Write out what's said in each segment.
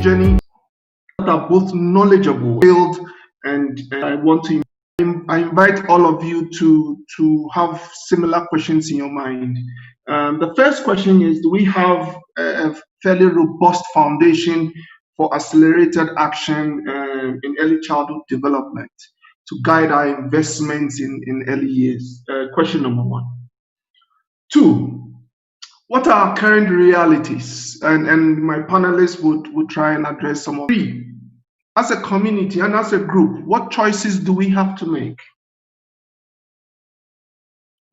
journey that are both knowledgeable, and I invite all of you to have similar questions in your mind. The first question is: do we have a fairly robust foundation for accelerated action in early childhood development to guide our investments in early years? Question number one. Two, what are our current realities? And my panelists would try and address some of them. Three, as a community and as a group, what choices do we have to make?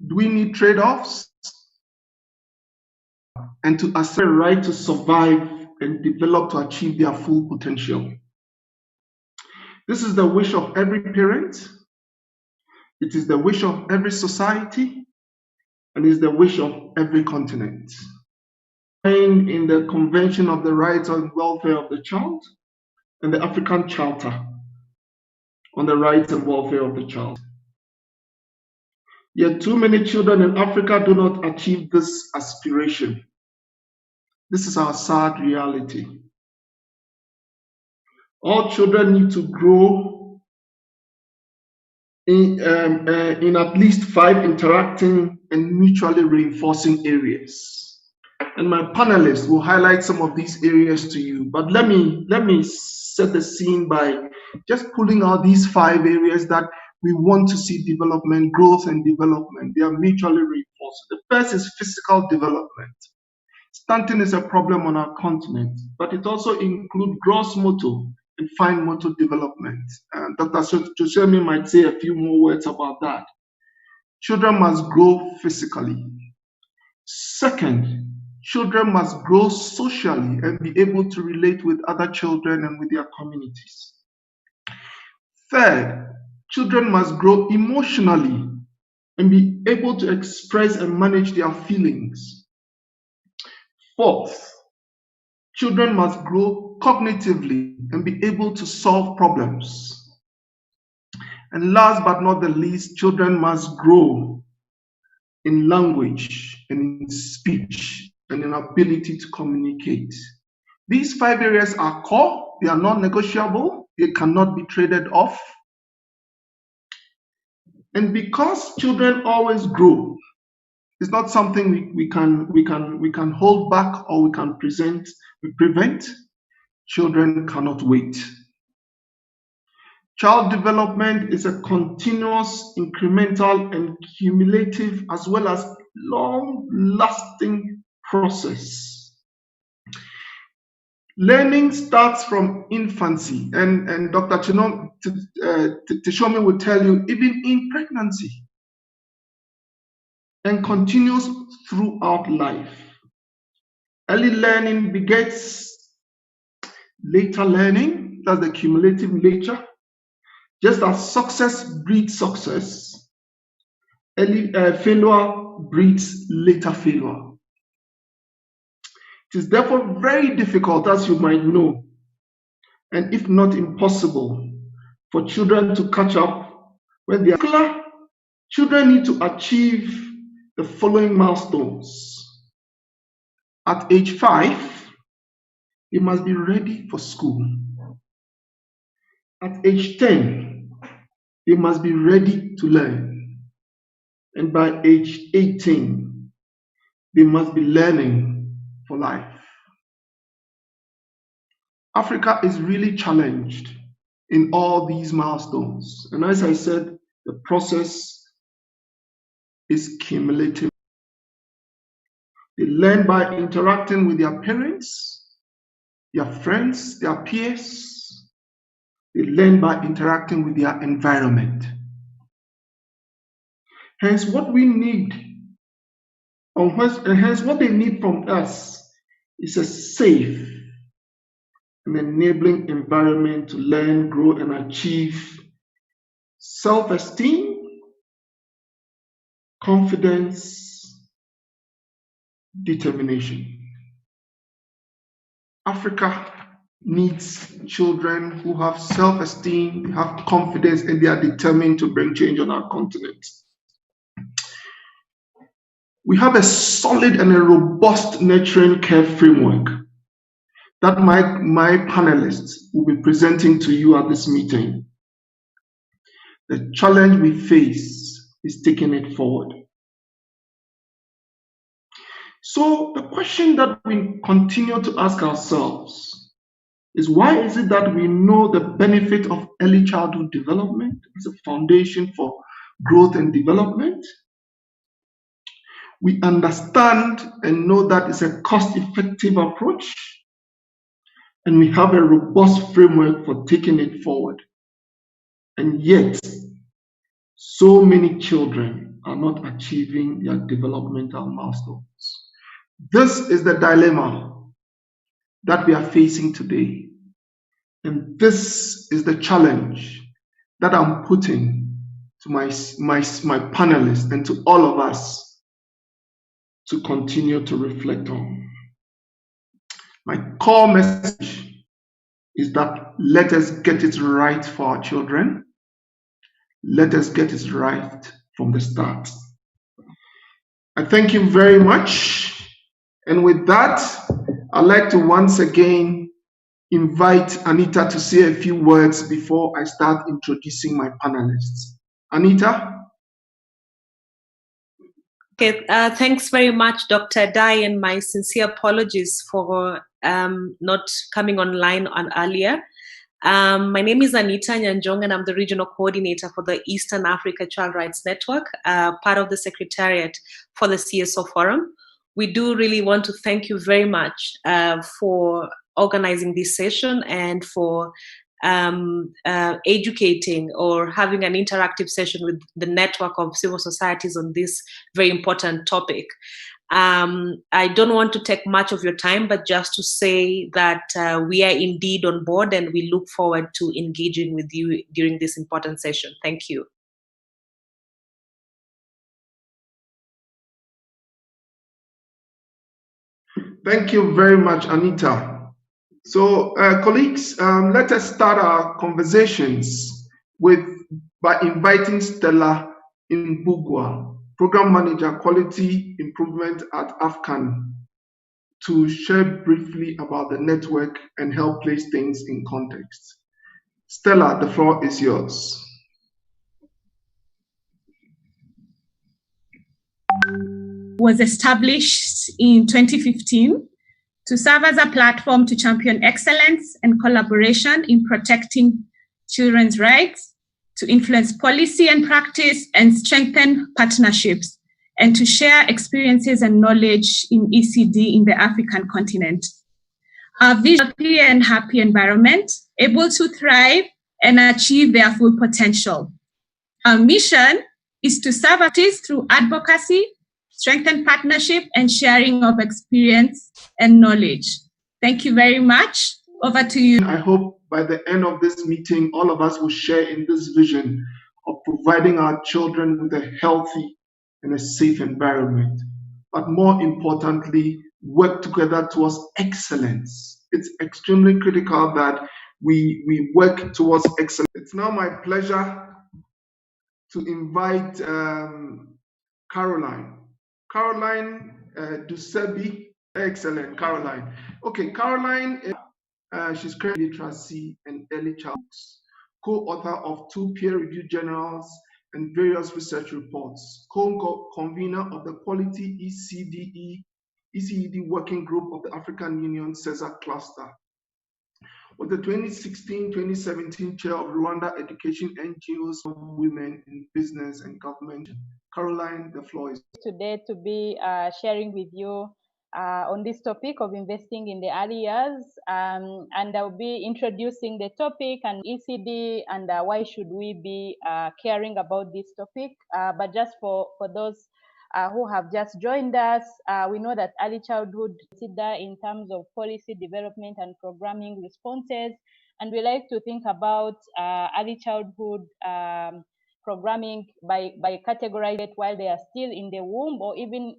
Do we need trade-offs? And to assert the right to survive and develop to achieve their full potential. This is the wish of every parent. It is the wish of every society, and is the wish of every continent. In the Convention of the Rights and Welfare of the Child and the African Charter on the Rights and Welfare of the Child. Yet too many children in Africa do not achieve this aspiration. This is our sad reality. All children need to grow in at least 5 interacting and mutually reinforcing areas. And my panelists will highlight some of these areas to you. But let me set the scene by just pulling out these 5 areas that we want to see development, growth and development. They are mutually reinforced. The first is physical development. Stunting is a problem on our continent, but it also includes gross motor and fine motor development. Dr. Joshemi might say a few more words about that. Children must grow physically. Second, children must grow socially and be able to relate with other children and with their communities. Third, children must grow emotionally and be able to express and manage their feelings. Fourth, children must grow cognitively and be able to solve problems. And last but not the least, children must grow in language and in speech and in ability to communicate. These 5 areas are core, they are non-negotiable, they cannot be traded off. And because children always grow, it's not something we can hold back or we can prevent. Children cannot wait. Child development is a continuous, incremental, and cumulative, as well as long-lasting process. Learning starts from infancy, and Dr. Tishomi will tell you, even in pregnancy, and continues throughout life. Early learning begets later learning. That's the cumulative nature. Just as success breeds success, early failure breeds later failure. It is therefore very difficult, as you might know, and if not impossible, for children to catch up when they are. Children need to achieve the following milestones. At age 5, they must be ready for school. At age 10, they must be ready to learn. And by age 18, they must be learning for life. Africa is really challenged in all these milestones. And as I said, the process is cumulative. They learn by interacting with their parents, their friends, their peers. They learn by interacting with their environment. Hence, what we need, and hence what they need from us is a safe and enabling environment to learn, grow, and achieve self-esteem, confidence, determination. Africa needs children who have self-esteem, they have confidence, and they are determined to bring change on our continent. We have a solid and a robust nurturing care framework that my panelists will be presenting to you at this meeting. The challenge we face is taking it forward. So the question that we continue to ask ourselves is, why is it that we know the benefit of early childhood development as a foundation for growth and development? We understand and know that it's a cost-effective approach, and we have a robust framework for taking it forward. And yet, so many children are not achieving their developmental milestones. This is the dilemma that we are facing today. And this is the challenge that I'm putting to my panelists and to all of us to continue to reflect on. My core message is that let us get it right for our children. Let us get it right from the start. I thank you very much. And with that, I'd like to once again invite Anita to say a few words before I start introducing my panelists. Anita? Okay, thanks very much, Dr. Dai, and my sincere apologies for not coming online earlier. My name is Anita Nyanjong, and I'm the Regional Coordinator for the Eastern Africa Child Rights Network, part of the Secretariat for the CSO Forum. We do really want to thank you very much for organizing this session and for educating or having an interactive session with the network of civil societies on this very important topic. I don't want to take much of your time, but just to say that we are indeed on board and we look forward to engaging with you during this important session. Thank you. Thank you very much, Anita. So, colleagues, let us start our conversations by inviting Stella Mbugua, Program Manager, Quality Improvement at AfCEN, to share briefly about the network and help place things in context. Stella, the floor is yours. Was established in 2015 to serve as a platform to champion excellence and collaboration in protecting children's rights, to influence policy and practice and strengthen partnerships, and to share experiences and knowledge in ECD in the African continent. Our vision is a and happy environment, able to thrive and achieve their full potential. Our mission is to serve artists through advocacy, strengthen partnership, and sharing of experience and knowledge. Thank you very much. Over to you. I hope by the end of this meeting, all of us will share in this vision of providing our children with a healthy and a safe environment. But more importantly, work together towards excellence. It's extremely critical that we work towards excellence. It's now my pleasure to invite Caroline. Caroline Dusebi. Excellent, Caroline. Okay, Caroline, she's currently literacy and early childhood, co-author of 2 peer-reviewed journals and various research reports, co-convener of the Quality ECD Working Group of the African Union CESAR Cluster, was the 2016-2017 chair of Rwanda Education NGOs for Women in Business and Government. Caroline, the floor is today to be sharing with you on this topic of investing in the early years, and I'll be introducing the topic and ECD and why should we be caring about this topic. But just for those who have just joined us, we know that early childhood consider in terms of policy development and programming responses, and we like to think about early childhood programming by categorizing it while they are still in the womb, or even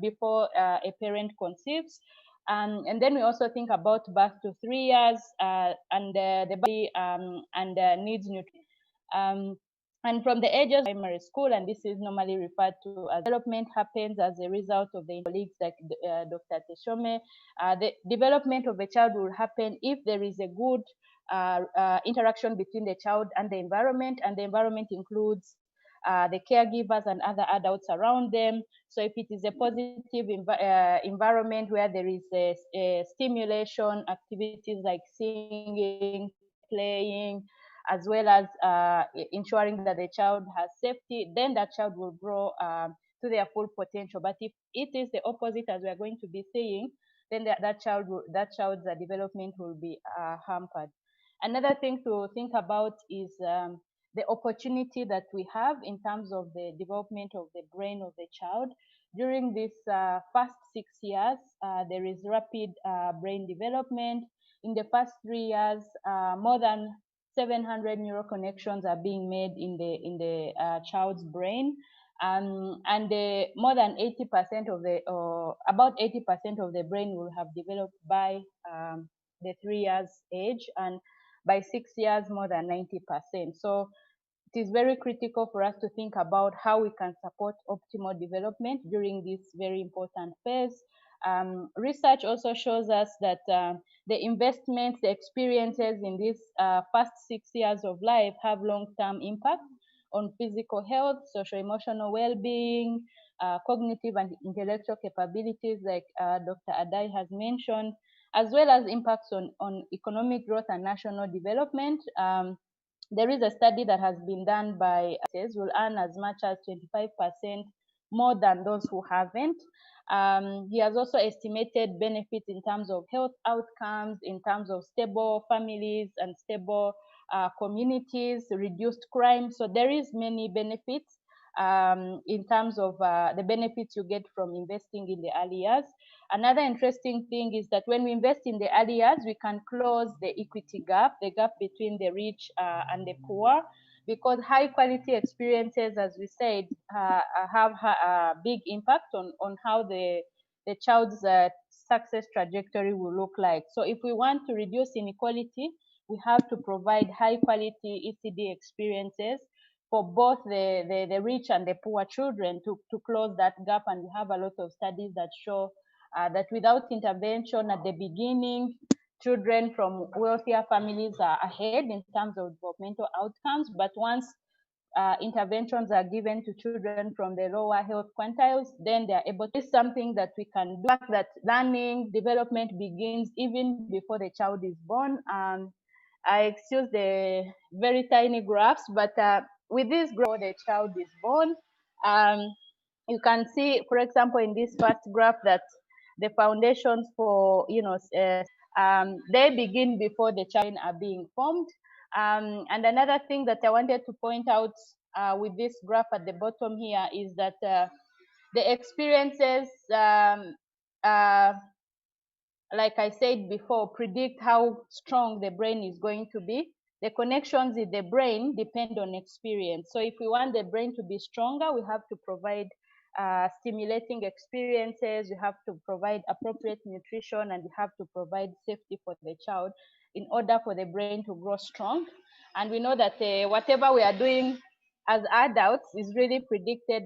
before a parent conceives. And then we also think about birth to 3 years and the body and needs nutrition. And from the ages of primary school, and this is normally referred to as development, happens as a result of the colleagues like Dr. Teshome. The development of a child will happen if there is a good interaction between the child and the environment includes the caregivers and other adults around them. So if it is a positive environment where there is a stimulation, activities like singing, playing, as well as ensuring that the child has safety, then that child will grow to their full potential. But if it is the opposite, as we are going to be saying, then that child's development will be hampered. Another thing to think about is the opportunity that we have in terms of the development of the brain of the child. During this first 6 years, there is rapid brain development. In the first 3 years, more than 700 neural connections are being made in the child's brain, and more than 80% of the, about 80% of the brain will have developed by the 3 years age, and by 6 years, more than 90%. So it is very critical for us to think about how we can support optimal development during this very important phase. Research also shows us that the investments, the experiences in these first 6 years of life have long-term impact on physical health, social-emotional well-being, cognitive and intellectual capabilities, like Dr. Adai has mentioned, as well as impacts on economic growth and national development. There is a study that has been done by will earn as much as 25% more than those who haven't. He has also estimated benefits in terms of health outcomes, in terms of stable families and stable communities, reduced crime. So there is many benefits in terms of the benefits you get from investing in the early years. Another interesting thing is that when we invest in the early years, we can close the equity gap, the gap between the rich and the poor, because high quality experiences, as we said, have a big impact on how the child's success trajectory will look like. So if we want to reduce inequality, we have to provide high quality ECD experiences for both the rich and the poor children to close that gap. And we have a lot of studies that show that without intervention at the beginning, children from wealthier families are ahead in terms of developmental outcomes. But once interventions are given to children from the lower health quintiles, then they are able to. This is something that we can do, that learning development begins even before the child is born. I excuse the very tiny graphs, but with this graph, the child is born. You can see, for example, in this first graph, that the foundations for, they begin before the child are being formed. And another thing that I wanted to point out with this graph at the bottom here is that the experiences, like I said before, predict how strong the brain is going to be. The connections in the brain depend on experience. So if we want the brain to be stronger, we have to provide stimulating experiences, we have to provide appropriate nutrition, and we have to provide safety for the child in order for the brain to grow strong. And we know that whatever we are doing as adults is really predicted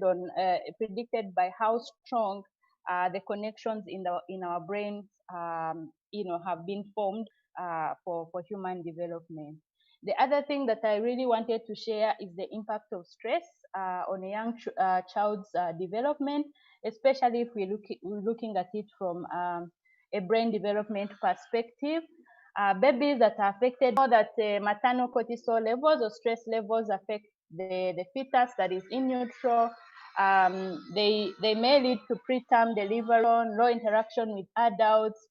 by how strong the connections in our brains have been formed for human development. The other thing that I really wanted to share is the impact of stress on a young child's development, especially if we're looking at it from a brain development perspective. Babies that are affected know that maternal cortisol levels or stress levels affect the fetus that is in utero. They may lead to preterm delivery, low interaction with adults,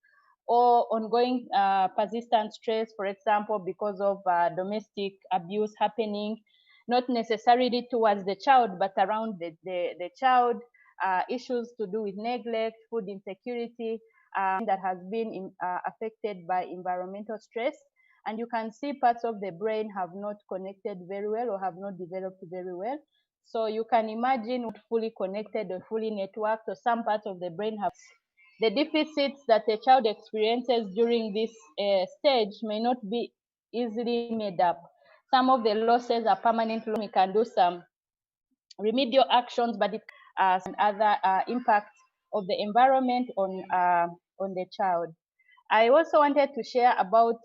or ongoing persistent stress, for example, because of domestic abuse happening, not necessarily towards the child, but around the child, issues to do with neglect, food insecurity, that has been affected by environmental stress. And you can see parts of the brain have not connected very well or have not developed very well. So you can imagine not fully connected or fully networked, or some parts of the brain have the deficits that a child experiences during this stage may not be easily made up. some of the losses are permanent. We can do some remedial actions, but it has other impacts of the environment on the child. I also wanted to share about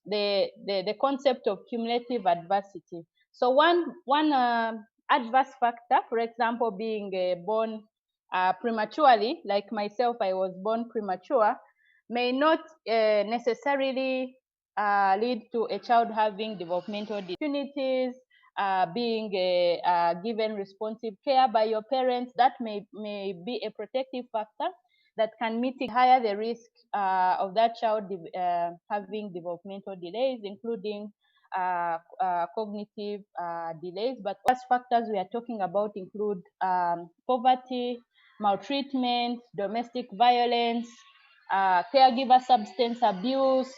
the concept of cumulative adversity. So one adverse factor, for example, being born prematurely, like myself, I was born premature, may not necessarily lead to a child having developmental opportunities, being given responsive care by your parents. That may be a protective factor that can mitigate higher the risk of that child having developmental delays, including cognitive delays. But what factors we are talking about include poverty, maltreatment, domestic violence, caregiver substance abuse,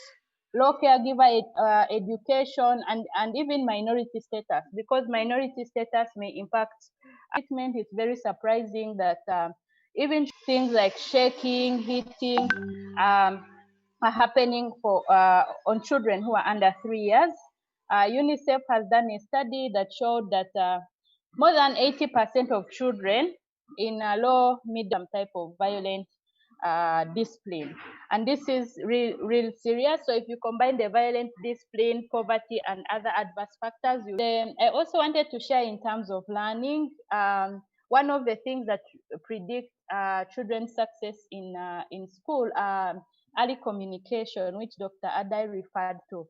low caregiver education, and even minority status, because minority status may impact treatment. It's very surprising that even things like shaking, hitting are happening on children who are under 3 years. UNICEF has done a study that showed that more than 80% of children in a low, medium type of violent discipline. And this is real serious. So if you combine the violent discipline, poverty, and other adverse factors, I also wanted to share in terms of learning. One of the things that predict children's success in school are early communication, which Dr. Adai referred to.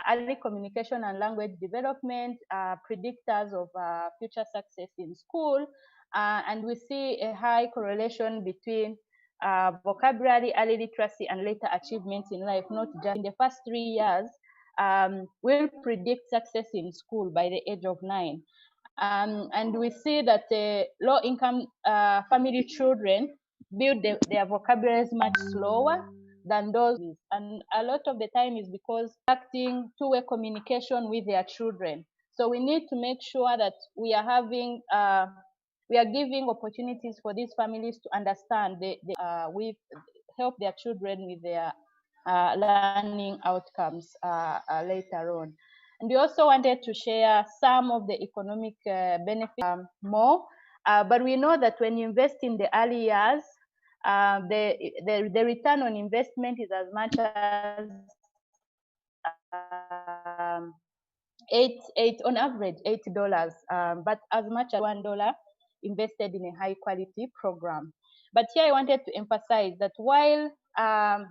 Early communication and language development are predictors of future success in school. And we see a high correlation between vocabulary, early literacy, and later achievements in life, not just in the first 3 years, will predict success in school by the age of 9. And we see that low-income family children build their vocabularies much slower than those, and a lot of the time is because acting two-way communication with their children. So we need to make sure that we are having we are giving opportunities for these families to understand we help their children with their learning outcomes later on. And we also wanted to share some of the economic benefits more, but we know that when you invest in the early years, the return on investment is as much as on average $8, but as much as $1 invested in a high quality program. But here I wanted to emphasize that while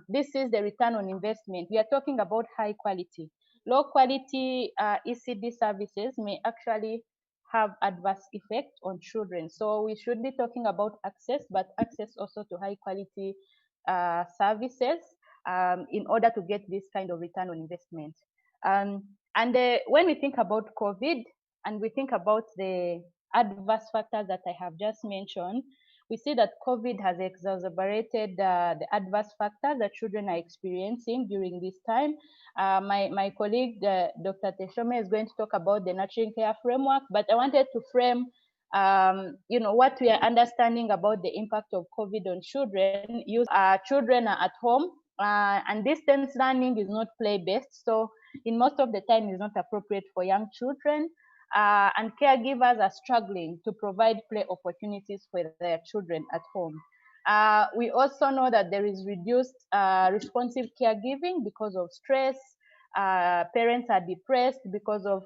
this is the return on investment, we are talking about high quality. Low quality ECD services may actually have adverse effect on children. So we should be talking about access, but access also to high quality services in order to get this kind of return on investment. And when we think about COVID and we think about the adverse factors that I have just mentioned, we see that COVID has exacerbated the adverse factors that children are experiencing during this time. My colleague, Dr. Teshome, is going to talk about the nurturing care framework, but I wanted to frame what we are understanding about the impact of COVID on children. Children are at home, and distance learning is not play-based, so in most of the time is not appropriate for young children. And caregivers are struggling to provide play opportunities for their children at home. We also know that there is reduced responsive caregiving because of stress. Parents are depressed because of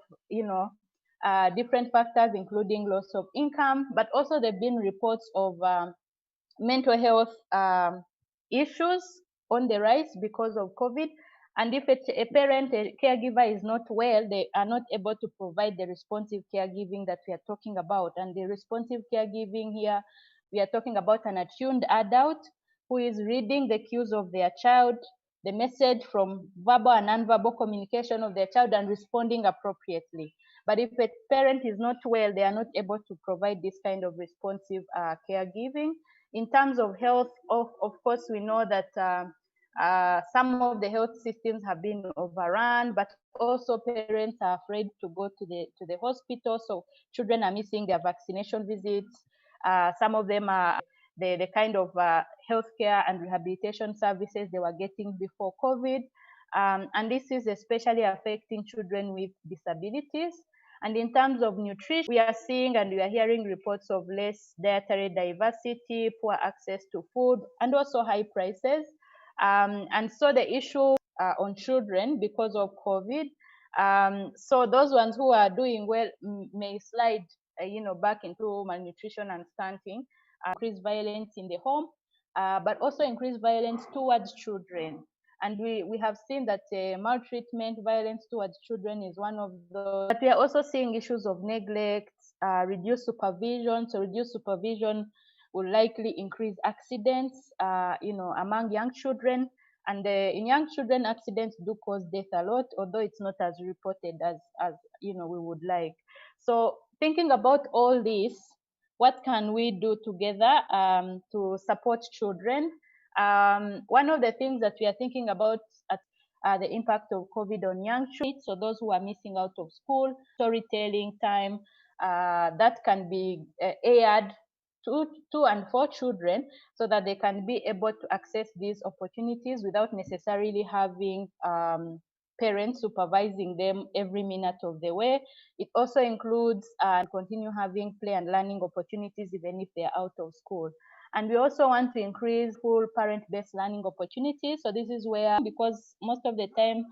different factors, including loss of income, but also there have been reports of mental health issues on the rise because of COVID. And if a parent, a caregiver is not well, they are not able to provide the responsive caregiving that we are talking about. And the responsive caregiving here, we are talking about an attuned adult who is reading the cues of their child, the message from verbal and nonverbal communication of their child, and responding appropriately. But if a parent is not well, they are not able to provide this kind of responsive caregiving. In terms of health, of course, we know that some of the health systems have been overrun, but also parents are afraid to go to the hospital. So children are missing their vaccination visits. Some of them are the kind of healthcare and rehabilitation services they were getting before COVID. And this is especially affecting children with disabilities. And in terms of nutrition, we are seeing and we are hearing reports of less dietary diversity, poor access to food, and also high prices. And so the issue on children because of COVID. So those ones who are doing well may slide, back into malnutrition and stunting, increased violence in the home, but also increased violence towards children. And we have seen that maltreatment, violence towards children is one of those. But we are also seeing issues of neglect, reduced supervision. So reduced supervision will likely increase accidents, among young children. And in young children, accidents do cause death a lot, although it's not as reported as we would like. So thinking about all this, what can we do together to support children? One of the things that we are thinking about the impact of COVID on young children, so those who are missing out of school, storytelling time that can be aired to and for children so that they can be able to access these opportunities without necessarily having parents supervising them every minute of the way. It also includes continue having play and learning opportunities even if they're out of school. And we also want to increase full parent-based learning opportunities. So this is where, because most of the time,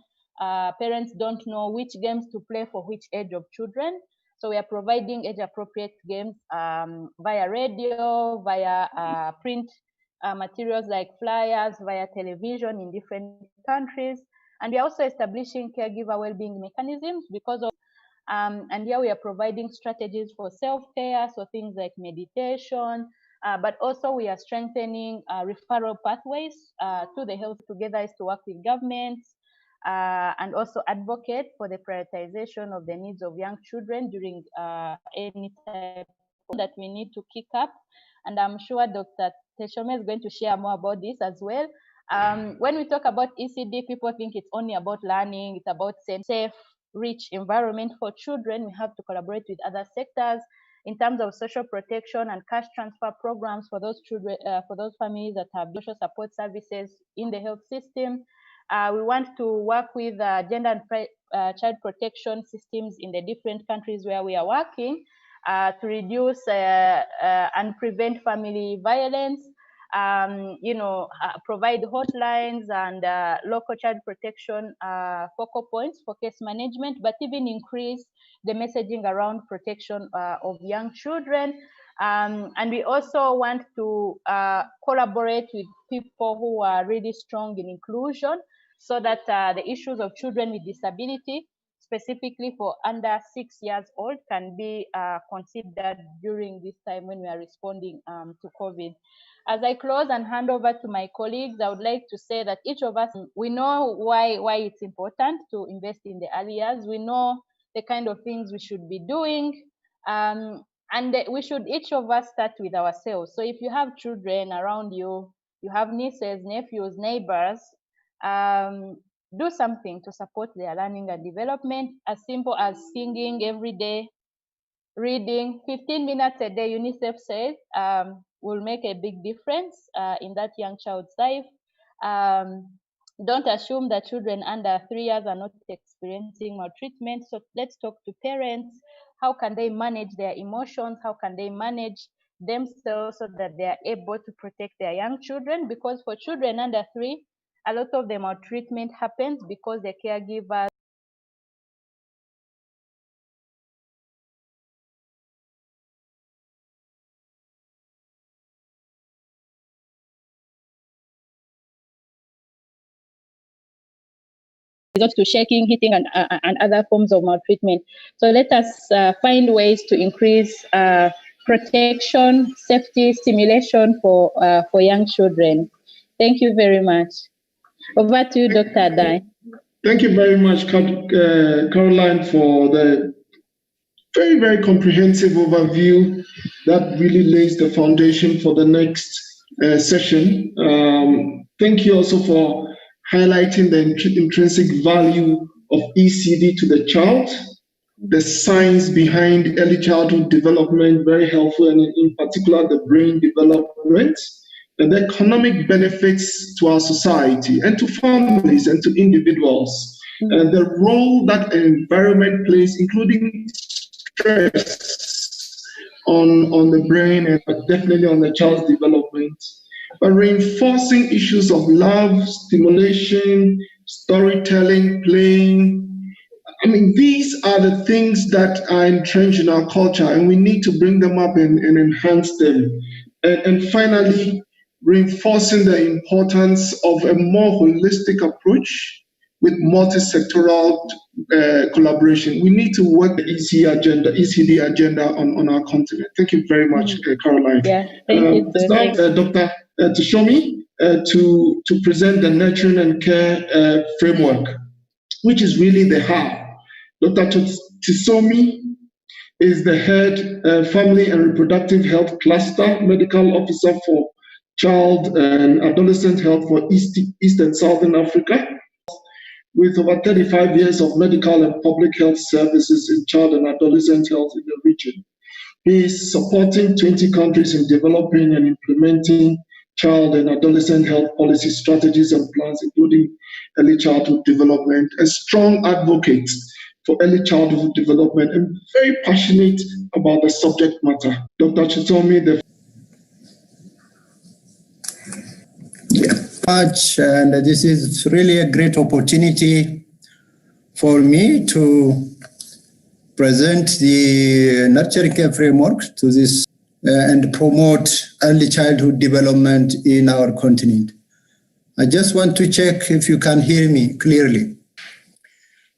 parents don't know which games to play for which age of children. So we are providing age-appropriate games via radio, via print materials like flyers, via television in different countries. And we are also establishing caregiver well-being mechanisms because of and here we are providing strategies for self-care, so things like meditation, but also we are strengthening referral pathways to the health. Together is to work with governments and also advocate for the prioritization of the needs of young children during any type that we need to kick up. And I'm sure Dr. Teshome is going to share more about this as well. When we talk about ECD, people think it's only about learning, it's about safe, rich environment for children. We have to collaborate with other sectors in terms of social protection and cash transfer programs for those children, for those families that have social support services in the health system. We want to work with gender and child protection systems in the different countries where we are working to reduce and prevent family violence. Provide hotlines and local child protection focal points for case management, but even increase the messaging around protection of young children. And we also want to collaborate with people who are really strong in inclusion so that the issues of children with disability, specifically for under 6 years old, can be considered during this time when we are responding to COVID. As I close and hand over to my colleagues, I would like to say that each of us, we know why it's important to invest in the early years. We know the kind of things we should be doing. And we should each of us start with ourselves. So if you have children around you, you have nieces, nephews, neighbors, do something to support their learning and development, as simple as singing every day, reading 15 minutes a day. UNICEF says will make a big difference in that young child's life. Don't assume that children under 3 years are not experiencing maltreatment. So let's talk to parents. How can they manage their emotions? How can they manage themselves so that they are able to protect their young children? Because for children under 3, a lot of the maltreatment happens because the caregivers resort to shaking, hitting, and other forms of maltreatment. So let us find ways to increase protection, safety, stimulation for young children. Thank you very much. Over to you, Dr. Adai. Thank you very much, Caroline, for the very, very comprehensive overview that really lays the foundation for the next session. Thank you also for highlighting the intrinsic value of ECD to the child, the science behind early childhood development, very helpful, and in particular the brain development. and the economic benefits to our society and to families and to individuals, and the role that an environment plays, including stress on the brain and definitely on the child's development, by reinforcing issues of love, stimulation, storytelling, playing. I mean, these are the things that are entrenched in our culture, and we need to bring them up and enhance them. And finally, reinforcing the importance of a more holistic approach with multi-sectoral collaboration. We need to work the ECD agenda on our continent. Thank you very much, Caroline. Yeah, thank you. It's now Dr. Tshomi to present the nurturing and care framework, which is really the heart. Dr. Tshomi is the head Family and Reproductive Health Cluster Medical Officer for Child and Adolescent Health for East and Southern Africa, with over 35 years of medical and public health services in child and adolescent health in the region. He is supporting 20 countries in developing and implementing child and adolescent health policy strategies and plans, including early childhood development, a strong advocate for early childhood development, and very passionate about the subject matter. Dr. Tshomi, much, and this is really a great opportunity for me to present the nurturing care framework to this and promote early childhood development in our continent. I just want to check if you can hear me clearly.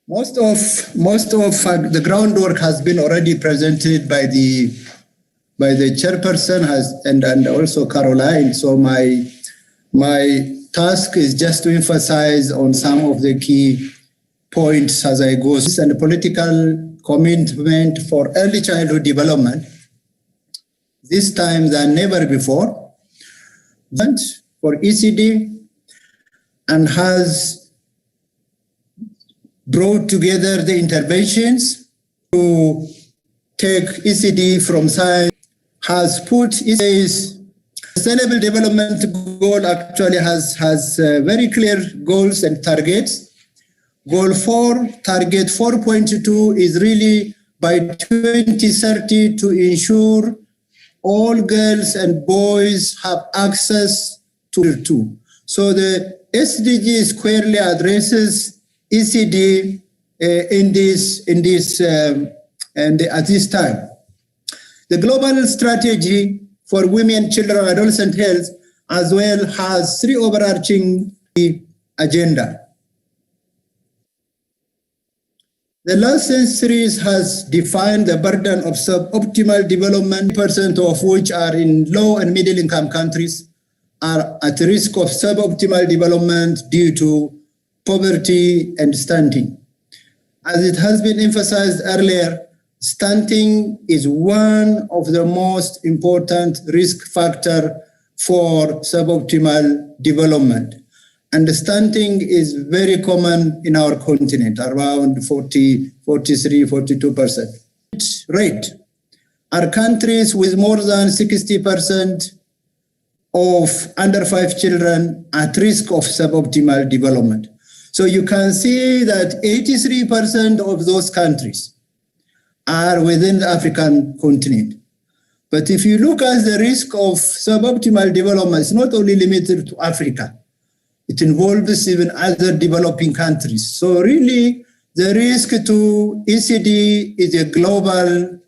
Most of the groundwork has been already presented by the chairperson and also Caroline. So my task is just to emphasize on some of the key points as I go. And the political commitment for early childhood development, this time than never before, for ECD, and has brought together the interventions to take ECD from science, has put ECD's Sustainable Development Goal actually has very clear goals and targets. Goal 4, target 4.2 is really by 2030 to ensure all girls and boys have access to 2. So the SDG squarely addresses ECD at this time. The global strategy for women, children, and adolescent health as well has 3 overarching agenda. The last series has defined the burden of suboptimal development, percent of which are in low and middle income countries are at risk of suboptimal development due to poverty and stunting. As it has been emphasized earlier, stunting is one of the most important risk factors for suboptimal development. And the stunting is very common in our continent, around 43, 42% rate. Our countries with more than 60% of under 5 children at risk of suboptimal development. So you can see that 83% of those countries are within the African continent. But if you look at the risk of suboptimal development, it's not only limited to Africa. It involves even other developing countries. So really, the risk to ECD is a global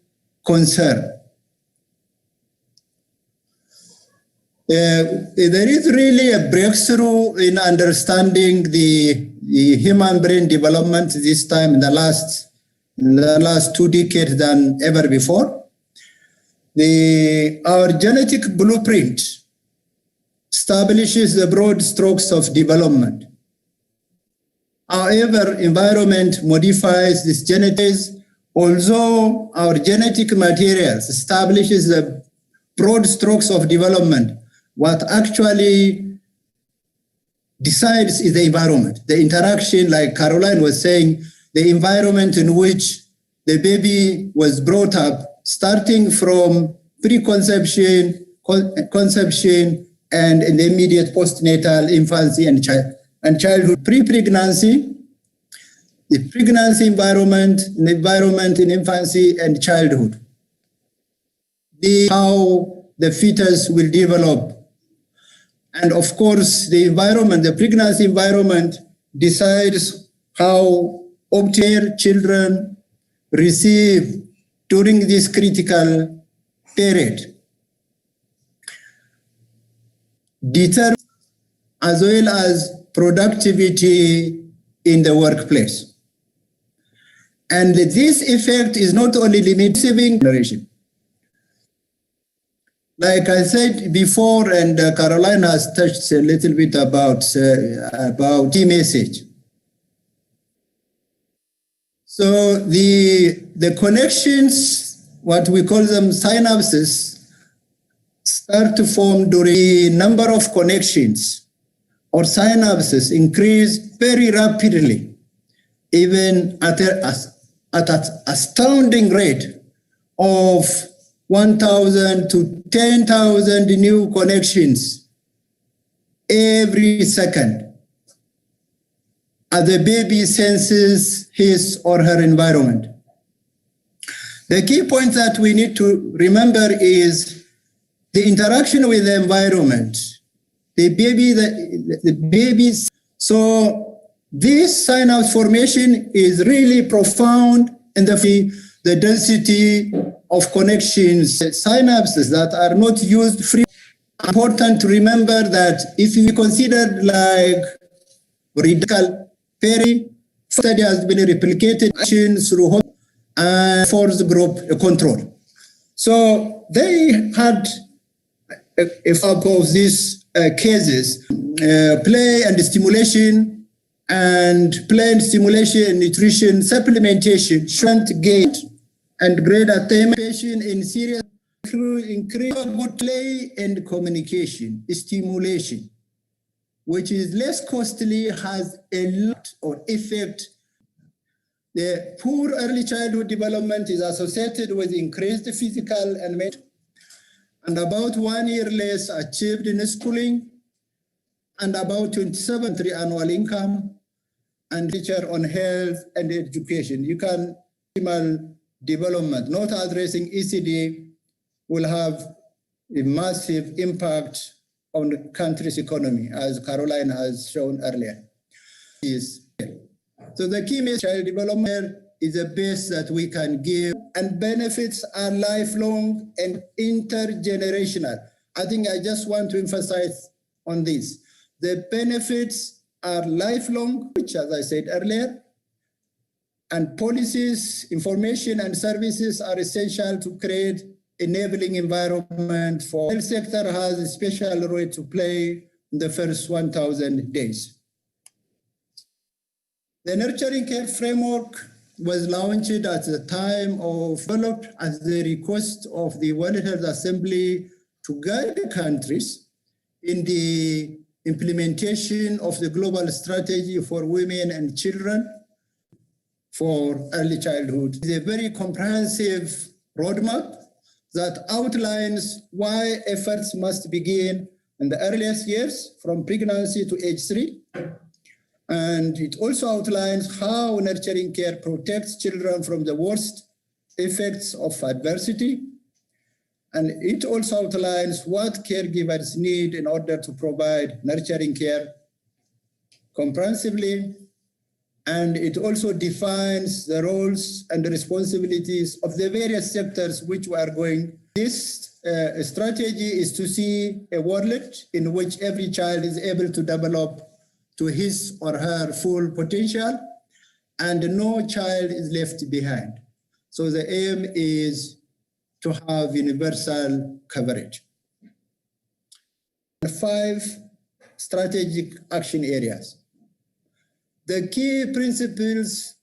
concern. There is really a breakthrough in understanding the human brain development this time in the last 2 decades than ever before. Our genetic blueprint establishes the broad strokes of development. However, environment modifies these genetics. Although our genetic materials establishes the broad strokes of development, what actually decides is the environment, the interaction, like Caroline was saying, the environment in which the baby was brought up, starting from preconception, conception, and in the immediate postnatal infancy and childhood, pre-pregnancy, the pregnancy environment, the environment in infancy and childhood, how the fetus will develop. And of course, the environment, the pregnancy environment decides how optimal children receive during this critical period. Determine as well as productivity in the workplace. And this effect is not only limited to generation. Like I said before, and Caroline has touched a little bit about key message. So the connections, what we call them synapses, start to form during the number of connections or synapses increase very rapidly, even at an astounding rate of 1,000 to 10,000 new connections every second as the baby senses his or her environment. The key point that we need to remember is the interaction with the environment. The babies. So this synapse formation is really profound in the density of connections, synapses that are not used free. Important to remember that if you consider like radical study has been replicated through and force group control. So they had a couple of these cases, play and stimulation, and play and stimulation, nutrition, supplementation, strength gain, and grade attainment in serious increase good play and communication, stimulation, which is less costly, has a lot of effect. The poor early childhood development is associated with increased physical and mental, and about 1 year less achieved in schooling, and about 27 annual income, and teacher on health and education. You can development, not addressing ECD, will have a massive impact on the country's economy, as Caroline has shown earlier. So the key message, child development is the best that we can give, and benefits are lifelong and intergenerational. I think I just want to emphasize on this. The benefits are lifelong, which, as I said earlier, and policies, information, and services are essential to create enabling environment for the health sector has a special role to play in the first 1,000 days. The nurturing care framework was launched at the time of developed at the request of the World Health Assembly to guide the countries in the implementation of the global strategy for women and children for early childhood. It's a very comprehensive roadmap that outlines why efforts must begin in the earliest years from pregnancy to age 3. And it also outlines how nurturing care protects children from the worst effects of adversity. And it also outlines what caregivers need in order to provide nurturing care comprehensively. And it also defines the roles and the responsibilities of the various sectors which we are going. This strategy is to see a world in which every child is able to develop to his or her full potential, and no child is left behind. So the aim is to have universal coverage. 5 strategic action areas. The key principles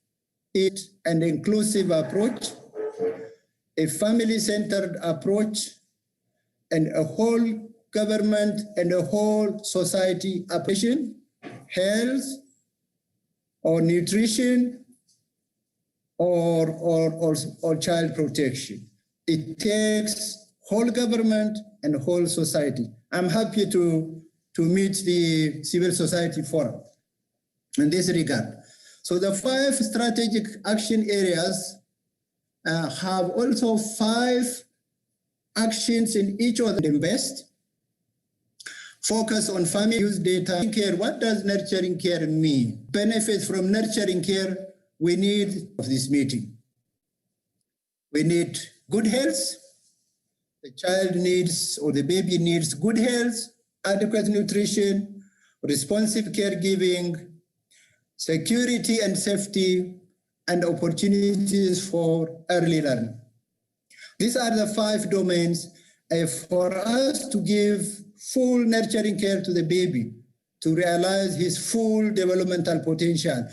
is an inclusive approach, a family-centered approach, and a whole government and a whole society application, health or nutrition or child protection. It takes whole government and whole society. I'm happy to meet the civil society forum in this regard. So the 5 strategic action areas have also 5 actions in each of them. Invest, focus on family use data care. What does nurturing care mean? Benefits from nurturing care we need of this meeting. We need good health. The child needs, or the baby needs good health, adequate nutrition, responsive caregiving, security and safety, and opportunities for early learning. These are the 5 domains for us to give full nurturing care to the baby to realize his full developmental potential.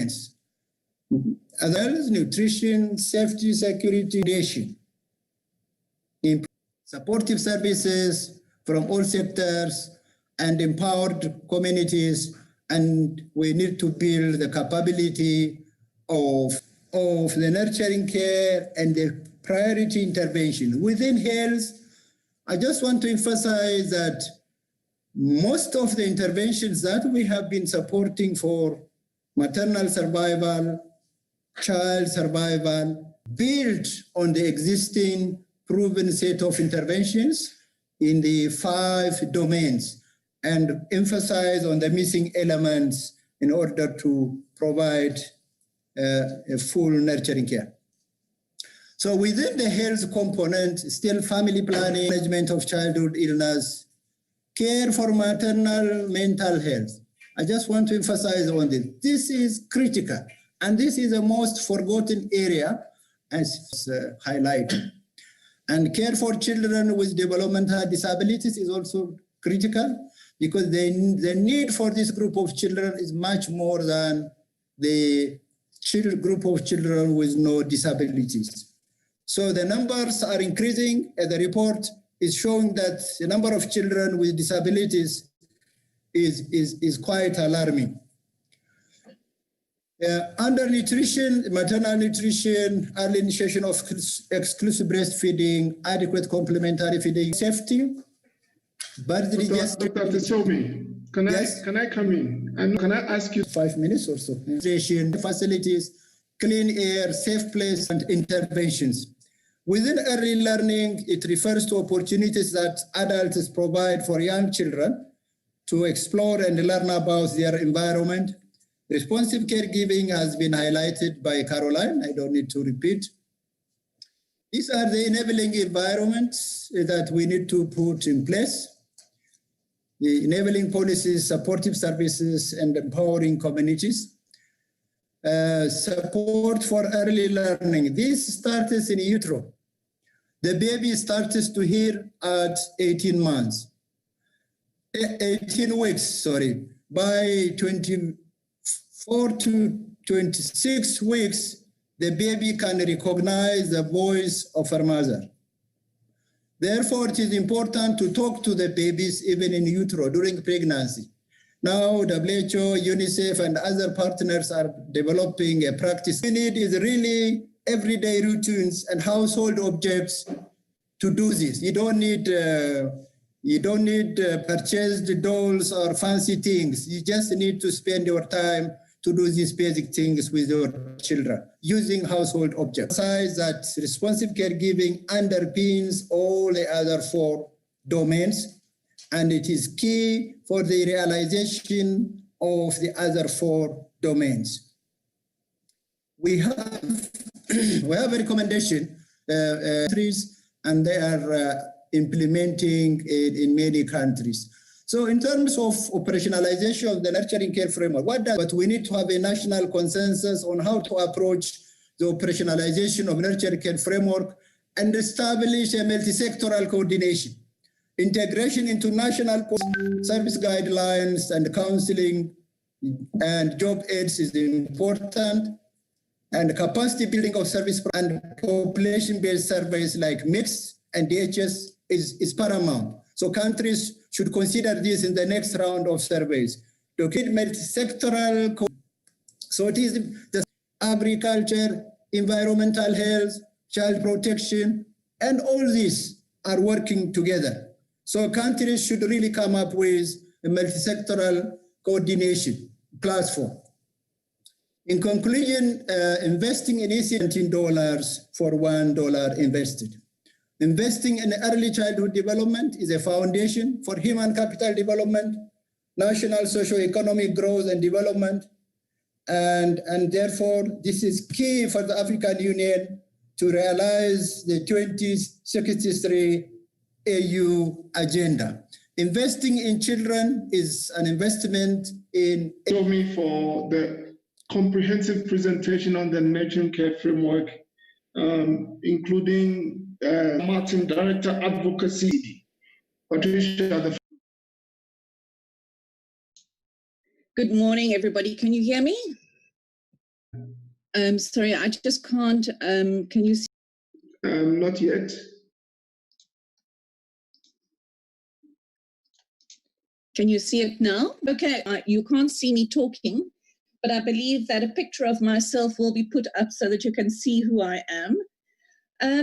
Others, nutrition, safety, security, nation. Supportive services from all sectors and empowered communities, and we need to build the capability of the nurturing care and the priority intervention. Within health, I just want to emphasize that most of the interventions that we have been supporting for maternal survival, child survival, build on the existing proven set of interventions in the 5 domains and emphasize on the missing elements in order to provide a full nurturing care. So within the health component, still family planning, management of childhood illness, care for maternal mental health. I just want to emphasize on this. This is critical, and this is the most forgotten area as highlighted. And care for children with developmental disabilities is also critical because the need for this group of children is much more than the group of children with no disabilities. So the numbers are increasing, and the report is showing that the number of children with disabilities is quite alarming. Under nutrition, maternal nutrition, early initiation of exclusive breastfeeding, adequate complementary feeding, safety, birth Dr. Tisomi, can I come in? And can I ask you 5 minutes or so? Nutrition, facilities, clean air, safe place, and interventions. Within early learning, it refers to opportunities that adults provide for young children to explore and learn about their environment. Responsive caregiving has been highlighted by Caroline. I don't need to repeat. These are the enabling environments that we need to put in place. The enabling policies, supportive services, and empowering communities. Support for early learning. This starts in utero. The baby starts to hear at 18 months. 18 weeks, sorry. By 24 to 26 weeks, the baby can recognize the voice of her mother. Therefore, it is important to talk to the babies even in utero during pregnancy. Now, WHO, UNICEF, and other partners are developing a practice. We need is really everyday routines and household objects to do this. You don't need purchased dolls or fancy things. You just need to spend your time to do these basic things with your children using household objects. Besides that, responsive caregiving underpins all the other 4 domains, and it is key for the realization of the other 4 domains. We have a recommendation, and they are implementing it in many countries. So in terms of operationalization of the nurturing care framework, but we need to have a national consensus on how to approach the operationalization of nurturing care framework and establish a multi-sectoral coordination. Integration into national service guidelines and counseling and job aids is important, and capacity building of service and population-based surveys like MITS and DHS is paramount. So countries should consider this in the next round of surveys. To create multi-sectoral, so it is the agriculture, environmental health, child protection, and all these are working together. So countries should really come up with a multi-sectoral coordination platform. In conclusion, investing in ECD $17 for $1 invested. Investing in early childhood development is a foundation for human capital development, national socio-economic growth and development, and therefore this is key for the African Union to realize the 2063 AU agenda. Investing in children is an investment in... Me for the comprehensive presentation on the nurturing care framework, including Martin, Director Advocacy. Patricia, Good morning, everybody. Can you hear me? Sorry, I just can't. Can you see? Not yet. Can you see it now? Okay, you can't see me talking, but I believe that a picture of myself will be put up so that you can see who I am.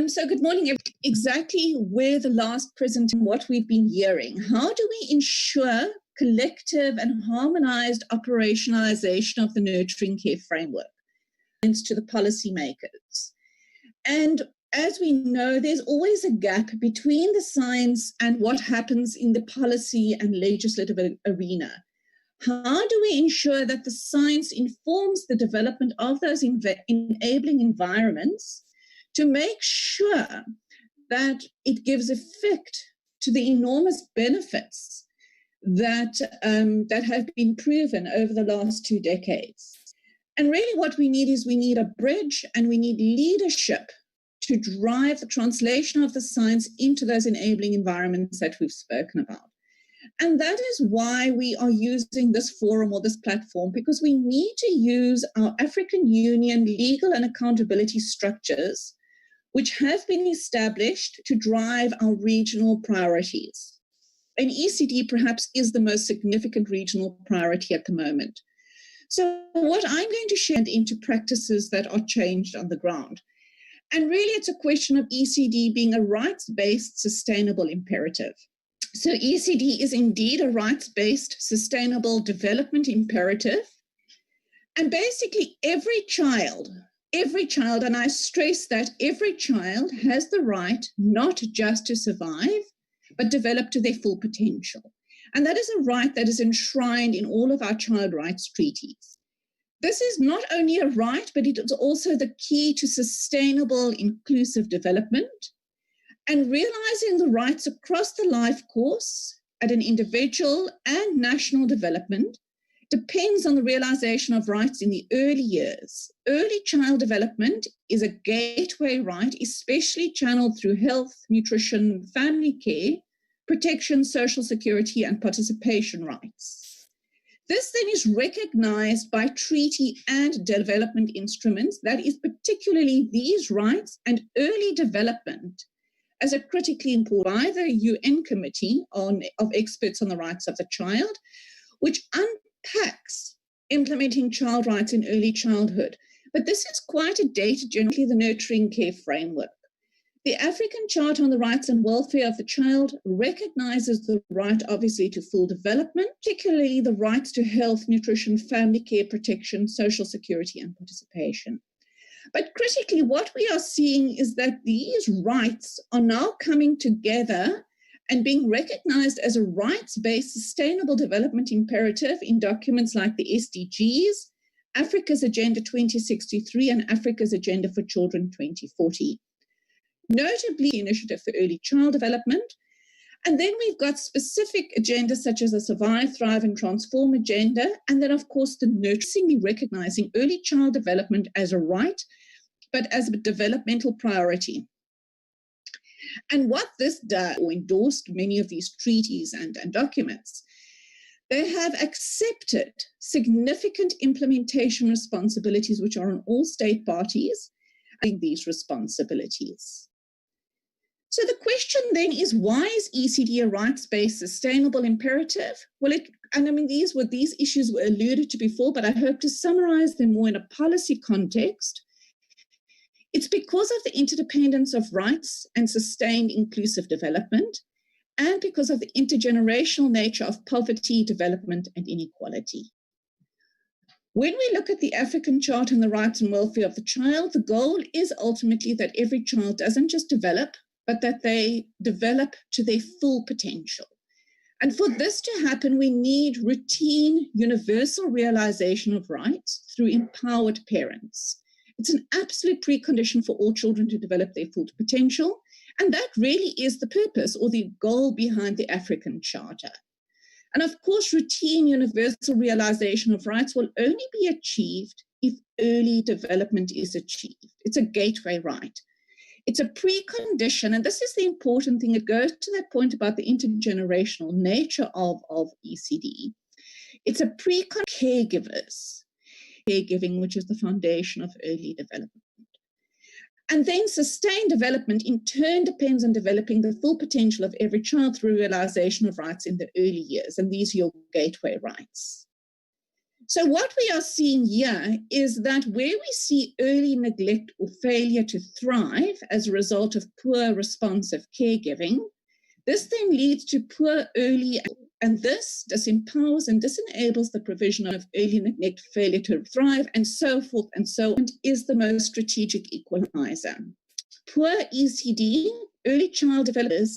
So good morning. Exactly where the last presentation, what we've been hearing. How do we ensure collective and harmonized operationalization of the nurturing care framework to the policymakers? And as we know, there's always a gap between the science and what happens in the policy and legislative arena. How do we ensure that the science informs the development of those enabling environments to make sure that it gives effect to the enormous benefits that have been proven over the last 2 decades? And really what we need is we need a bridge and we need leadership to drive the translation of the science into those enabling environments that we've spoken about. And that is why we are using this forum or this platform, because we need to use our African Union legal and accountability structures, which have been established to drive our regional priorities. And ECD perhaps is the most significant regional priority at the moment. So what I'm going to share into practices that are changed on the ground. And really it's a question of ECD being a rights-based sustainable imperative. So ECD is indeed a rights-based sustainable development imperative. And basically every child, and I stress that every child has the right not just to survive, but develop to their full potential. And that is a right that is enshrined in all of our child rights treaties. This is not only a right, but it is also the key to sustainable, inclusive development. And realizing the rights across the life course at an individual and national development depends on the realization of rights in the early years. Early child development is a gateway right, especially channeled through health, nutrition, family care, protection, social security, and participation rights. This then is recognized by treaty and development instruments, that is particularly these rights and early development, as a critically important by the UN Committee of Experts on the Rights of the Child, which unpacks implementing child rights in early childhood. But this is quite a data, generally the nurturing care framework. The African Charter on the Rights and Welfare of the Child recognizes the right, obviously, to full development, particularly the rights to health, nutrition, family care, protection, social security, and participation. But critically, what we are seeing is that these rights are now coming together and being recognized as a rights-based sustainable development imperative in documents like the SDGs, Africa's Agenda 2063, and Africa's Agenda for Children 2040. Notably, the Initiative for Early Child Development. And then we've got specific agendas such as the Survive, Thrive, and Transform agenda. And then, of course, the nurturing, recognizing early child development as a right, but as a developmental priority. And what this does, or endorsed many of these treaties and documents, they have accepted significant implementation responsibilities, which are on all state parties, and these responsibilities. So the question then is, why is ECD a rights-based sustainable imperative? Well, these issues were alluded to before, but I hope to summarize them more in a policy context. It's because of the interdependence of rights and sustained inclusive development, and because of the intergenerational nature of poverty, development, and inequality. When we look at the African Charter on the Rights and Welfare of the Child, the goal is ultimately that every child doesn't just develop, but that they develop to their full potential. And for this to happen, we need routine, universal realization of rights through empowered parents. It's an absolute precondition for all children to develop their full potential. And that really is the purpose or the goal behind the African Charter. And of course, routine universal realization of rights will only be achieved if early development is achieved. It's a gateway right. It's a precondition, and this is the important thing. It goes to that point about the intergenerational nature of ECD. It's a caregivers, caregiving, which is the foundation of early development. And then sustained development in turn depends on developing the full potential of every child through realization of rights in the early years, and these are your gateway rights. So what we are seeing here is that where we see early neglect or failure to thrive as a result of poor responsive caregiving, this then leads to poor early, and this disempowers and disenables the provision of early neglect, failure to thrive, and so forth and so on, is the most strategic equalizer. Poor ECD, early child development,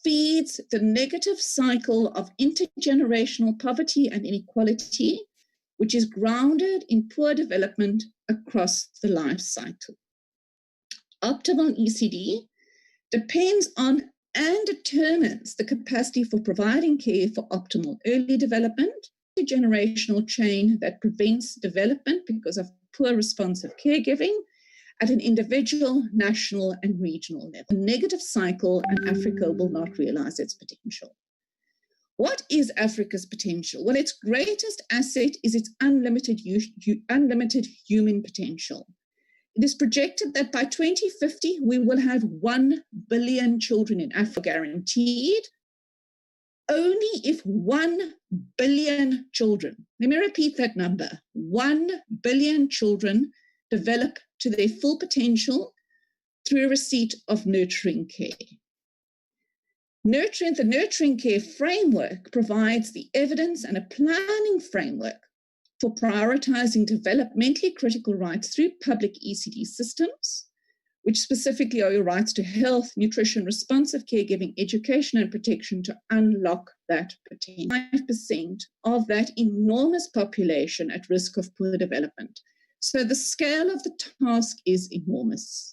feeds the negative cycle of intergenerational poverty and inequality, which is grounded in poor development across the life cycle. Optimal ECD depends on and determines the capacity for providing care for optimal early development, the generational chain that prevents development because of poor responsive caregiving at an individual, national, and regional level. A negative cycle, and Africa will not realize its potential. What is Africa's potential? Well, its greatest asset is its unlimited human potential. It is projected that by 2050, we will have 1 billion children in Africa guaranteed. Only if 1 billion children, let me repeat that number, 1 billion children develop to their full potential through receipt of nurturing care. The nurturing care framework provides the evidence and a planning framework for prioritizing developmentally critical rights through public ECD systems, which specifically are your rights to health, nutrition, responsive caregiving, education, and protection to unlock that potential. 5% of that enormous population at risk of poor development. So the scale of the task is enormous.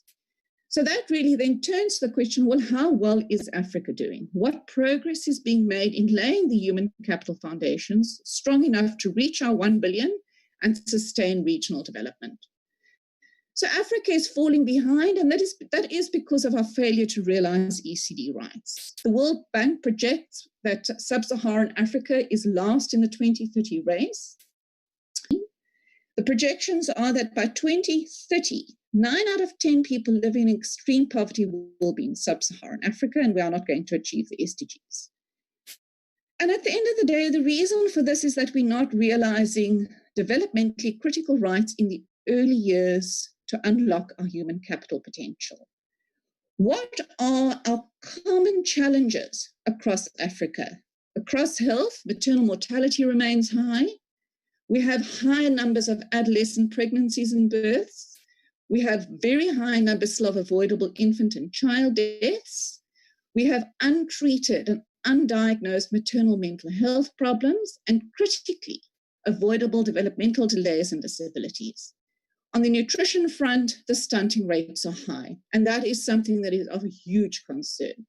So that really then turns to the question, well, how well is Africa doing? What progress is being made in laying the human capital foundations strong enough to reach our 1 billion and sustain regional development? So Africa is falling behind, and that is because of our failure to realize ECD rights. The World Bank projects that sub-Saharan Africa is last in the 2030 race. The projections are that by 2030, 9 out of 10 people living in extreme poverty will be in sub-Saharan Africa, and we are not going to achieve the SDGs. And at the end of the day, the reason for this is that we're not realizing developmentally critical rights in the early years to unlock our human capital potential. What are our common challenges across Africa? Across health, maternal mortality remains high. We have higher numbers of adolescent pregnancies and births. We have very high numbers of avoidable infant and child deaths. We have untreated and undiagnosed maternal mental health problems, and critically, avoidable developmental delays and disabilities. On the nutrition front, the stunting rates are high, and that is something that is of a huge concern.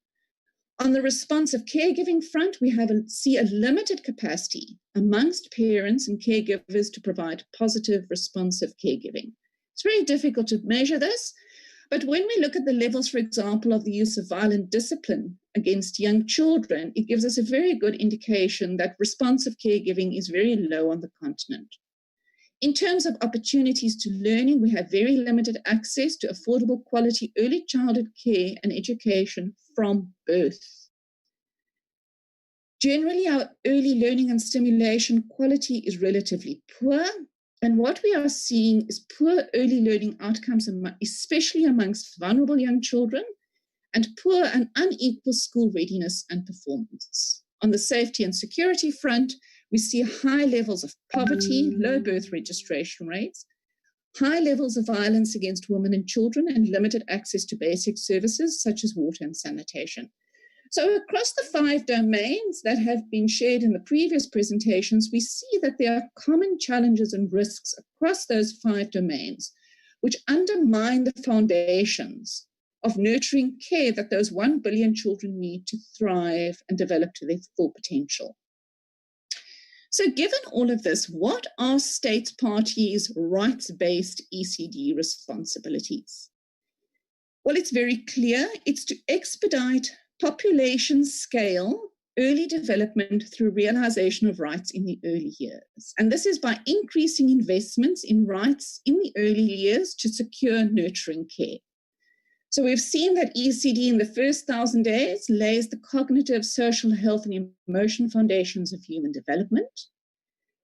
On the responsive caregiving front, we see a limited capacity amongst parents and caregivers to provide positive, responsive caregiving. It's very difficult to measure this, but when we look at the levels, for example, of the use of violent discipline against young children, it gives us a very good indication that responsive caregiving is very low on the continent. In terms of opportunities to learning, we have very limited access to affordable quality early childhood care and education from birth. Generally, our early learning and stimulation quality is relatively poor. And what we are seeing is poor early learning outcomes, especially amongst vulnerable young children and poor and unequal school readiness and performance. On the safety and security front, we see high levels of poverty, low birth registration rates, high levels of violence against women and children, and limited access to basic services such as water and sanitation. So across the 5 domains that have been shared in the previous presentations, we see that there are common challenges and risks across those 5 domains, which undermine the foundations of nurturing care that those 1 billion children need to thrive and develop to their full potential. So given all of this, what are state parties' rights-based ECD responsibilities? Well, it's very clear. It's to expedite population scale early development through realization of rights in the early years. And this is by increasing investments in rights in the early years to secure nurturing care. So we've seen that ECD in the first 1,000 days lays the cognitive, social health, and emotion foundations of human development.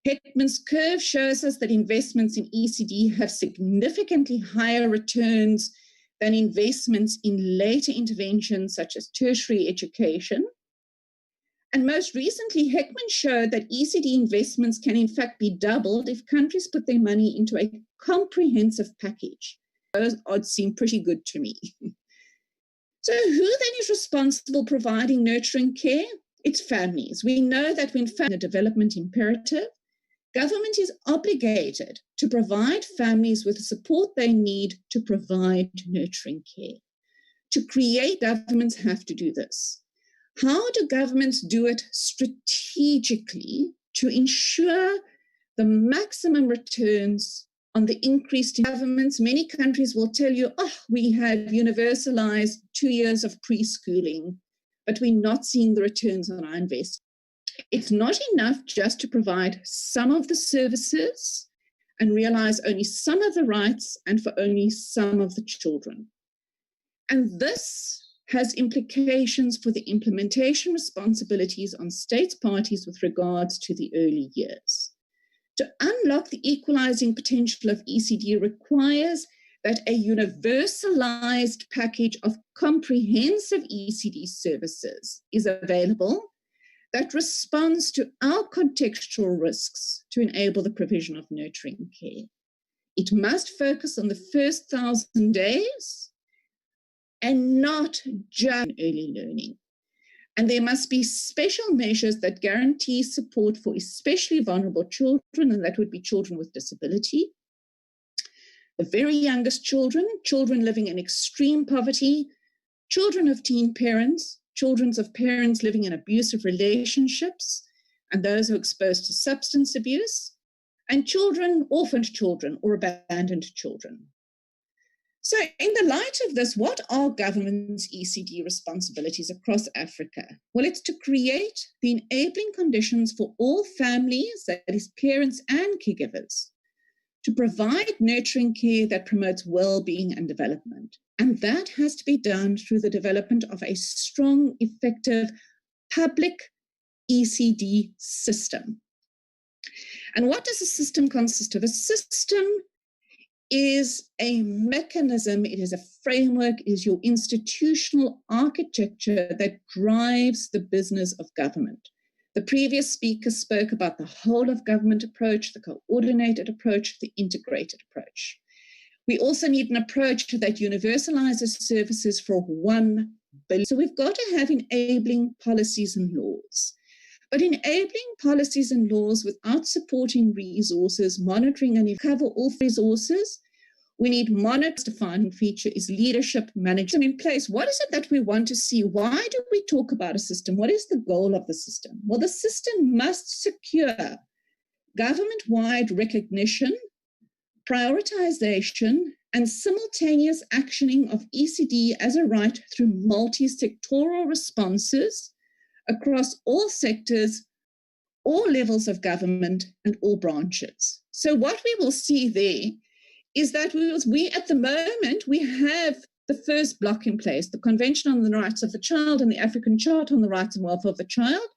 Heckman's curve shows us that investments in ECD have significantly higher returns than investments in later interventions such as tertiary education. And most recently, Heckman showed that ECD investments can in fact be doubled if countries put their money into a comprehensive package. Those odds seem pretty good to me. So who then is responsible for providing nurturing care? It's families. We know that when family development imperative, government is obligated to provide families with the support they need to provide nurturing care. To create, governments have to do this. How do governments do it strategically to ensure the maximum returns on the increased governments? Many countries will tell you, oh, we have universalized 2 years of preschooling, but we're not seeing the returns on our investment. It's not enough just to provide some of the services and realize only some of the rights and for only some of the children. And this has implications for the implementation responsibilities on state parties with regards to the early years. To unlock the equalizing potential of ECD requires that a universalized package of comprehensive ECD services is available that responds to our contextual risks to enable the provision of nurturing care. It must focus on the first 1,000 days and not just early learning. And there must be special measures that guarantee support for especially vulnerable children, and that would be children with disability, the very youngest children, children living in extreme poverty, children of teen parents, children of parents living in abusive relationships, and those who are exposed to substance abuse, and children, orphaned children or abandoned children. So in the light of this, what are government's ECD responsibilities across Africa? Well, it's to create the enabling conditions for all families, that is parents and caregivers, to provide nurturing care that promotes well-being and development. And that has to be done through the development of a strong, effective public ECD system. And what does a system consist of? A system is a mechanism, it is a framework, it is your institutional architecture that drives the business of government. The previous speaker spoke about the whole of government approach, the coordinated approach, the integrated approach. We also need an approach that universalizes services for 1 billion. So we've got to have enabling policies and laws. But enabling policies and laws without supporting resources, monitoring and cover all resources, we need monitors. Defining feature is leadership management in place. What is it that we want to see? Why do we talk about a system? What is the goal of the system? Well, the system must secure government-wide recognition, prioritization, and simultaneous actioning of ECD as a right through multi-sectoral responses across all sectors, all levels of government, and all branches. So what we will see there is that we at the moment, we have the first block in place, the Convention on the Rights of the Child and the African Charter on the Rights and Welfare of the Child,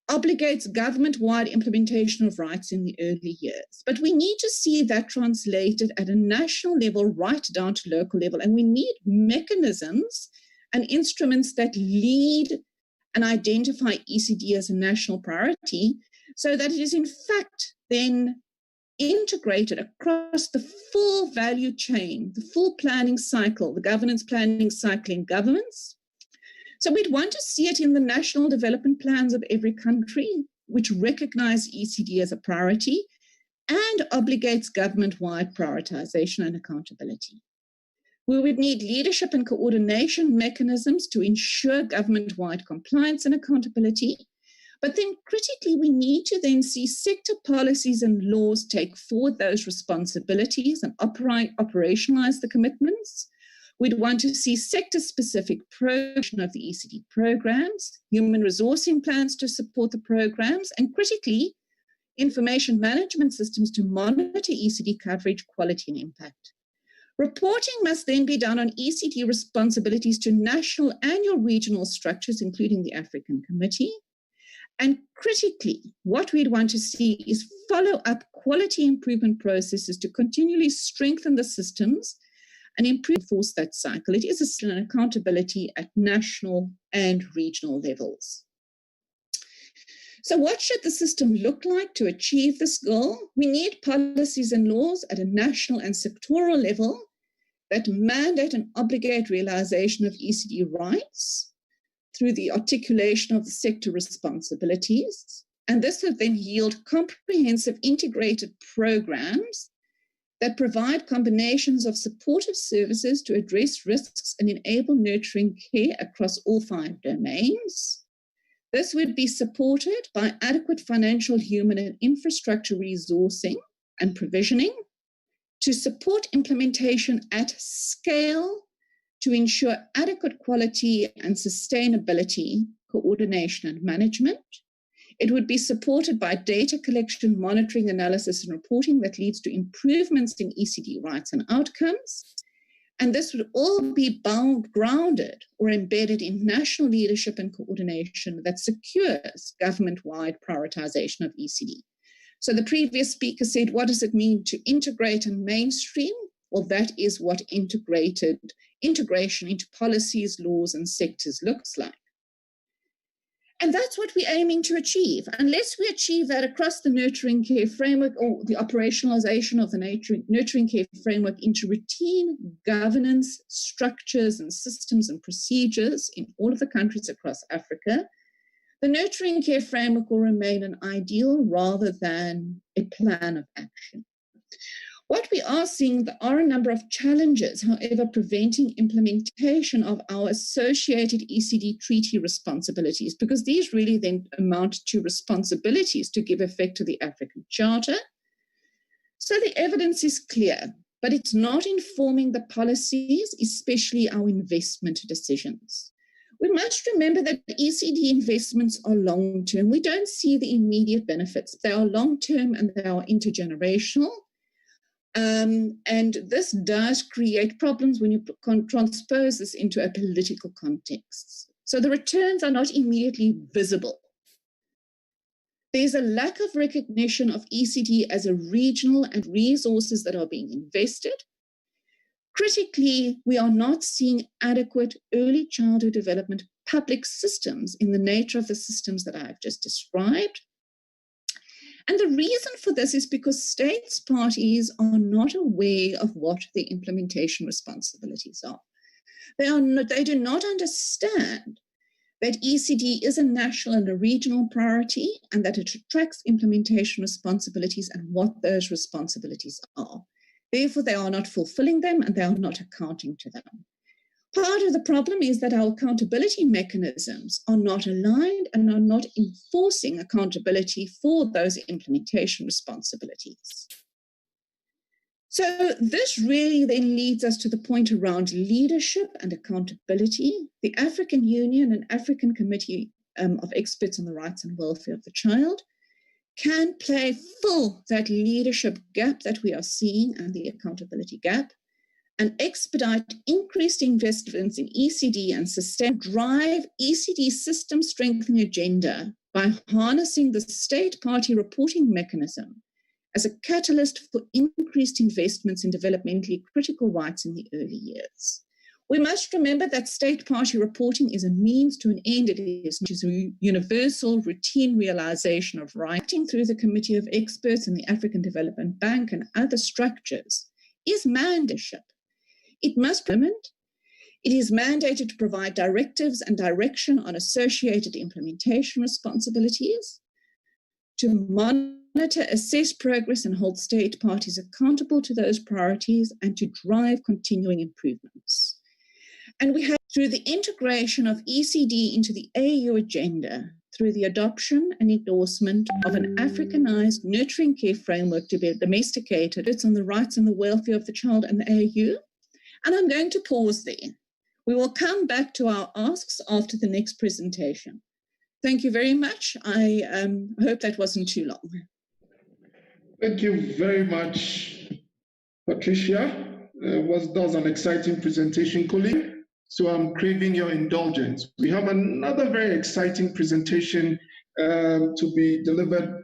obligates government-wide implementation of rights in the early years. But we need to see that translated at a national level right down to local level, and we need mechanisms and instruments that lead and identify ECD as a national priority, so that it is in fact then integrated across the full value chain, the full planning cycle, the governance planning cycle in governments. So we'd want to see it in the national development plans of every country, which recognize ECD as a priority and obligates government-wide prioritization and accountability. We would need leadership and coordination mechanisms to ensure government-wide compliance and accountability. But then critically, we need to then see sector policies and laws take forward those responsibilities and operationalize the commitments. We'd want to see sector-specific provision of the ECD programs, human resourcing plans to support the programs, and critically, information management systems to monitor ECD coverage, quality, and impact. Reporting must then be done on ECD responsibilities to national and regional structures, including the African Committee. And critically, what we'd want to see is follow-up quality improvement processes to continually strengthen the systems and enforce that cycle. It is still an accountability at national and regional levels. So what should the system look like to achieve this goal? We need policies and laws at a national and sectoral level that mandate and obligate realization of ECD rights through the articulation of the sector responsibilities. And this will then yield comprehensive integrated programs that provide combinations of supportive services to address risks and enable nurturing care across all 5 domains. This would be supported by adequate financial, human, and infrastructure resourcing and provisioning to support implementation at scale to ensure adequate quality and sustainability, coordination, and management. It would be supported by data collection, monitoring, analysis, and reporting that leads to improvements in ECD rights and outcomes. And this would all be grounded or embedded in national leadership and coordination that secures government-wide prioritization of ECD. So the previous speaker said, what does it mean to integrate and mainstream? Well, that is what integration into policies, laws, and sectors looks like. And that's what we're aiming to achieve. Unless we achieve that across the nurturing care framework or the operationalization of the nurturing care framework into routine governance structures and systems and procedures in all of the countries across Africa, the nurturing care framework will remain an ideal rather than a plan of action. What we are seeing, there are a number of challenges, however, preventing implementation of our associated ECD treaty responsibilities, because these really then amount to responsibilities to give effect to the African Charter. So the evidence is clear, but it's not informing the policies, especially our investment decisions. We must remember that ECD investments are long-term. We don't see the immediate benefits. They are long-term and they are intergenerational. And this does create problems when you transpose this into a political context. So the returns are not immediately visible. There's a lack of recognition of ECD as a regional and resources that are being invested. Critically, we are not seeing adequate early childhood development public systems in the nature of the systems that I've just described. And the reason for this is because states parties are not aware of what their implementation responsibilities are. They do not understand that ECD is a national and a regional priority and that it attracts implementation responsibilities and what those responsibilities are. Therefore, they are not fulfilling them and they are not accounting to them. Part of the problem is that our accountability mechanisms are not aligned and are not enforcing accountability for those implementation responsibilities. So this really then leads us to the point around leadership and accountability. The African Union and African Committee of Experts on the Rights and Welfare of the Child can fill that leadership gap that we are seeing and the accountability gap, and expedite increased investments in ECD and drive ECD system strengthening agenda by harnessing the state party reporting mechanism as a catalyst for increased investments in developmentally critical rights in the early years. We must remember that state party reporting is a means to an end. It is a universal routine realization of writing through the Committee of Experts in the African Development Bank and other structures is mandatorship. It must be implemented. It is mandated to provide directives and direction on associated implementation responsibilities, to monitor, assess progress, and hold state parties accountable to those priorities, and to drive continuing improvements. And we have, through the integration of ECD into the AU agenda, through the adoption and endorsement of an Africanized nurturing care framework to be domesticated, it's on the rights and the welfare of the child and the AU. And I'm going to pause there. We will come back to our asks after the next presentation. Thank you very much. I hope that wasn't too long. Thank you very much, Patricia. That was an exciting presentation, colleague. So I'm craving your indulgence. We have another very exciting presentation to be delivered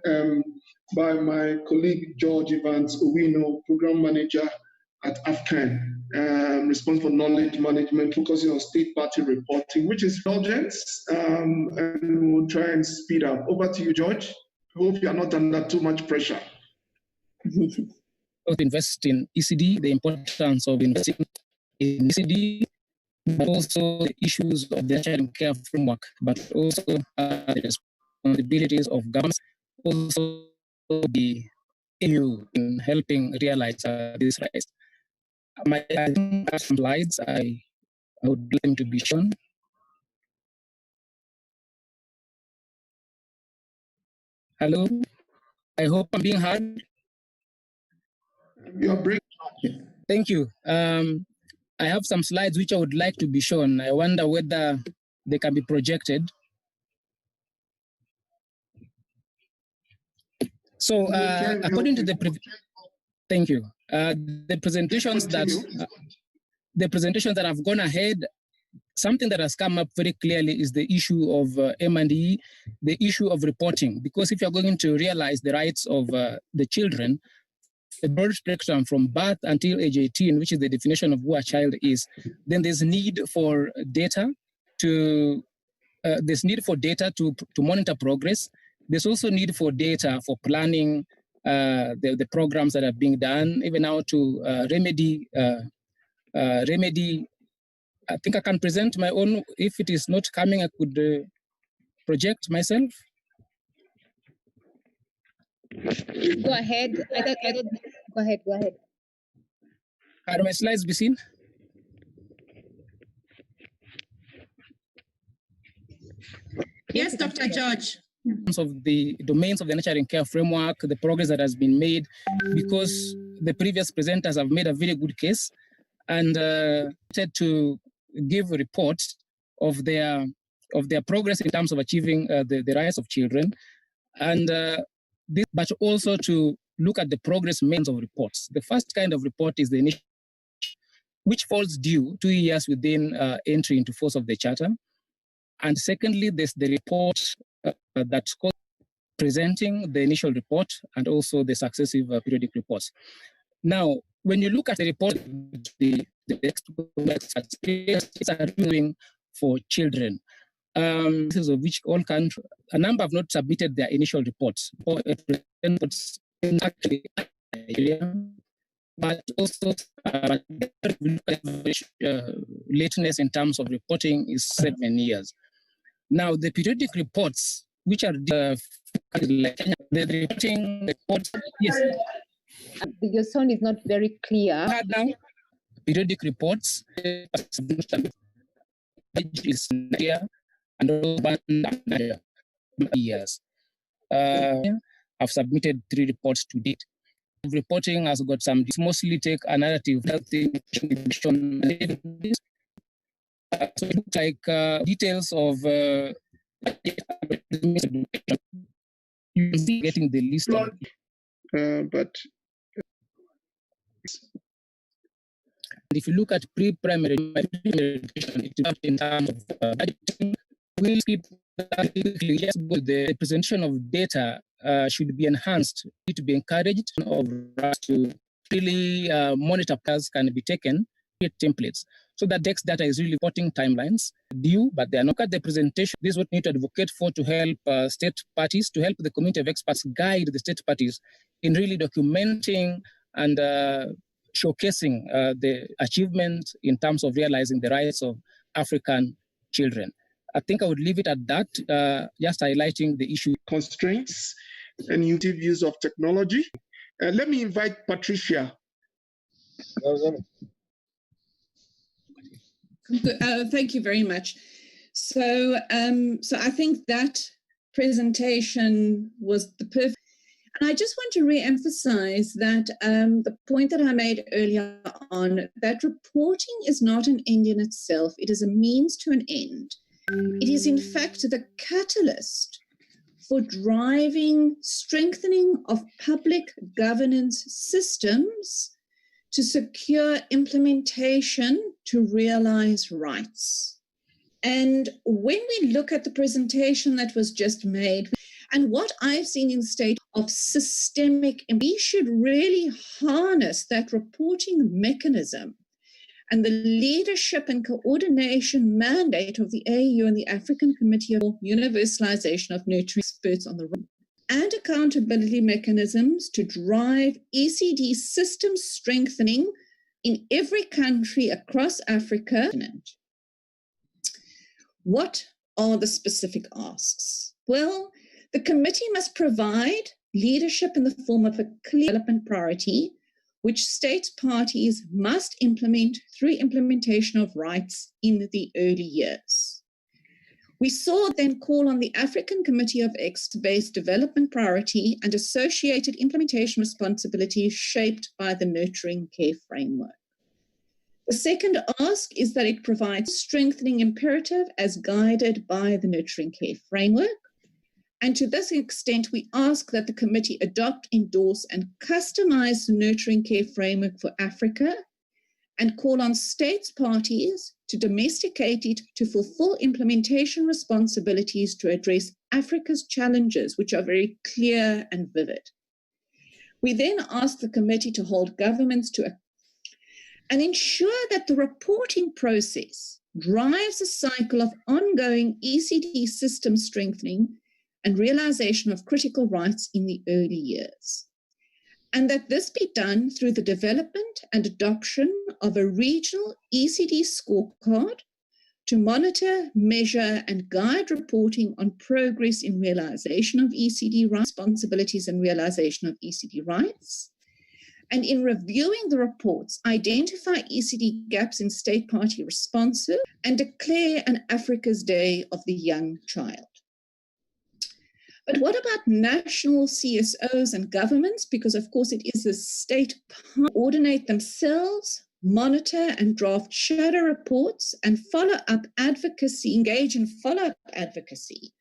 by my colleague, George Evans Owino, Program Manager at AfCEN, responsible for knowledge management, focusing on state party reporting, which is indulgence, and we'll try and speed up. Over to you, George. I hope you are not under too much pressure. To invest in ECD, the importance of investing in ECD, but also the issues of the child care framework, but also the responsibilities of governments, also the EU in helping realize these rights. I have some slides I would like them to be shown. Hello, I hope I'm being heard. You're breaking. Thank you. I have some slides which I would like to be shown. I wonder whether they can be projected. So, according to the thank you. The presentations that have gone ahead, something that has come up very clearly is the issue of M&E, the issue of reporting. Because if you're going to realize the rights of the children, a broad spectrum from birth until age 18, which is the definition of who a child is, then there's need for data to monitor progress. There's also need for data for planning the programs that are being done, even now to remedy. I think I can present my own. If it is not coming, I could project myself. Go ahead. Go ahead. Are my slides be seen? Yes, Dr. George. Of the domains of the nurturing care framework, the progress that has been made, because the previous presenters have made a very good case and said to give reports of their progress in terms of achieving the rights of children, and but also to look at the progress means of reports. The first kind of report is the initial, which falls due 2 years within entry into force of the charter. And secondly, there's the report that's called presenting the initial report and also the successive periodic reports. Now, when you look at the report, the experts are doing for children, this is of which all countries, a number have not submitted their initial reports, or but also lateness in terms of reporting is 7 years. Now, the periodic reports, which are the reporting reports, yes. Your sound is not very clear. Now, periodic reports is here and years. I've submitted 3 reports to date. Reporting has got some, mostly take a narrative health information. So it looks like details of you see getting the list. But if you look at pre-primary education, in terms of budgeting, we'll keep yes, but the presentation of data should be enhanced, need to be encouraged, of us to really monitor plans can be taken, create templates. So that text data is really reporting timelines due, but they are not at the presentation. This is what we need to advocate for to help state parties, to help the community of experts guide the state parties in really documenting and showcasing the achievement in terms of realizing the rights of African children. I think I would leave it at that, just highlighting the issue. Constraints and use of technology. Let me invite Patricia. Thank you very much. So I think that presentation was the perfect. And I just want to re-emphasize that the point that I made earlier on, that reporting is not an end in itself. It is a means to an end. It is, in fact, the catalyst for driving strengthening of public governance systems to secure implementation to realize rights. And when we look at the presentation that was just made, and what I've seen in the state of systemic, we should really harness that reporting mechanism and the leadership and coordination mandate of the AU and the African Committee of Universalization of Nurturing Experts on the Road, and accountability mechanisms to drive ECD system strengthening in every country across Africa. What are the specific asks? Well, the committee must provide leadership in the form of a clear development priority, which state parties must implement through implementation of rights in the early years. We saw then call on the African Committee of Ex-based development priority and associated implementation responsibilities shaped by the Nurturing Care Framework. The second ask is that it provides strengthening imperative as guided by the Nurturing Care Framework. And to this extent, we ask that the committee adopt, endorse, and customize the Nurturing Care Framework for Africa and call on states parties to domesticate it to fulfill implementation responsibilities to address Africa's challenges, which are very clear and vivid. We then ask the committee to hold governments to and ensure that the reporting process drives a cycle of ongoing ECD system strengthening and realization of critical rights in the early years. And that this be done through the development and adoption of a regional ECD scorecard to monitor, measure, and guide reporting on progress in realization of ECD rights, responsibilities, and realization of ECD rights. And in reviewing the reports, identify ECD gaps in state party responses and declare an Africa's Day of the Young Child. But what about national CSOs and governments? Because, of course, it is the state coordinate themselves, monitor and draft shadow reports, and follow-up advocacy, engage in follow-up advocacy,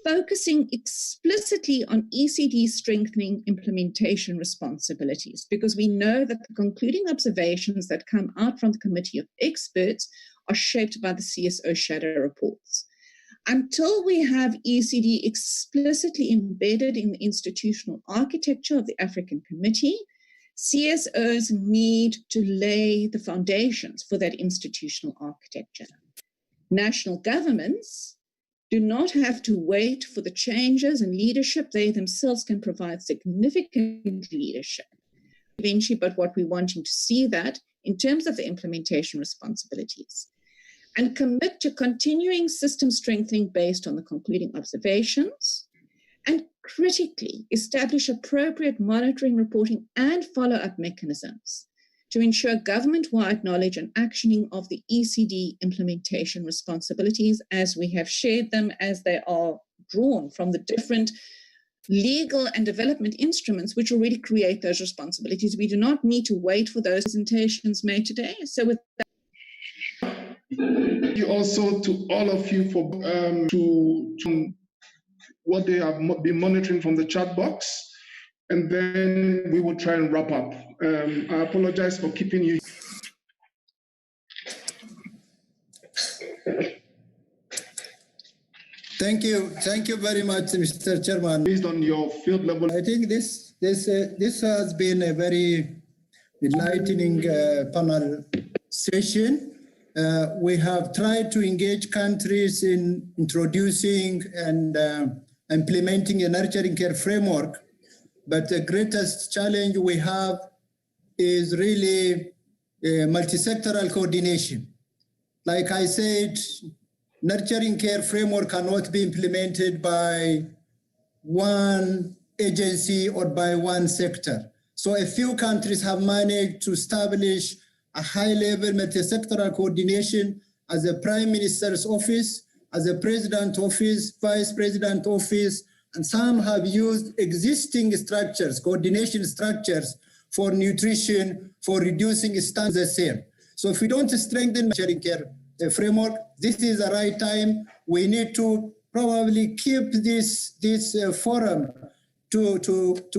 focusing explicitly on ECD strengthening implementation responsibilities, because we know that the concluding observations that come out from the Committee of Experts are shaped by the CSO shadow reports. Until we have ECD explicitly embedded in the institutional architecture of the African Committee, CSOs need to lay the foundations for that institutional architecture. National governments do not have to wait for the changes and leadership. They themselves can provide significant leadership eventually, but what we're wanting to see that in terms of the implementation responsibilities, and commit to continuing system strengthening based on the concluding observations, and critically establish appropriate monitoring, reporting, and follow-up mechanisms to ensure government-wide knowledge and actioning of the ECD implementation responsibilities as we have shared them, as they are drawn from the different legal and development instruments which already create those responsibilities. We do not need to wait for those presentations made today. So with that, thank you also to all of you for to what they have been monitoring from the chat box, and then we will try and wrap up. I apologize for keeping you. Thank you very much, Mr. Chairman. Based on your field level, I think this has been a very enlightening panel session. We have tried to engage countries in introducing and implementing a nurturing care framework, but the greatest challenge we have is really multi-sectoral coordination. Like I said, nurturing care framework cannot be implemented by one agency or by one sector. So a few countries have managed to establish a high-level multi-sectoral coordination as a Prime Minister's office, as a President's office, Vice President's office, and some have used existing structures, coordination structures for nutrition, for reducing standards the same. So if we don't strengthen sharing care framework, this is the right time. We need to probably keep this forum to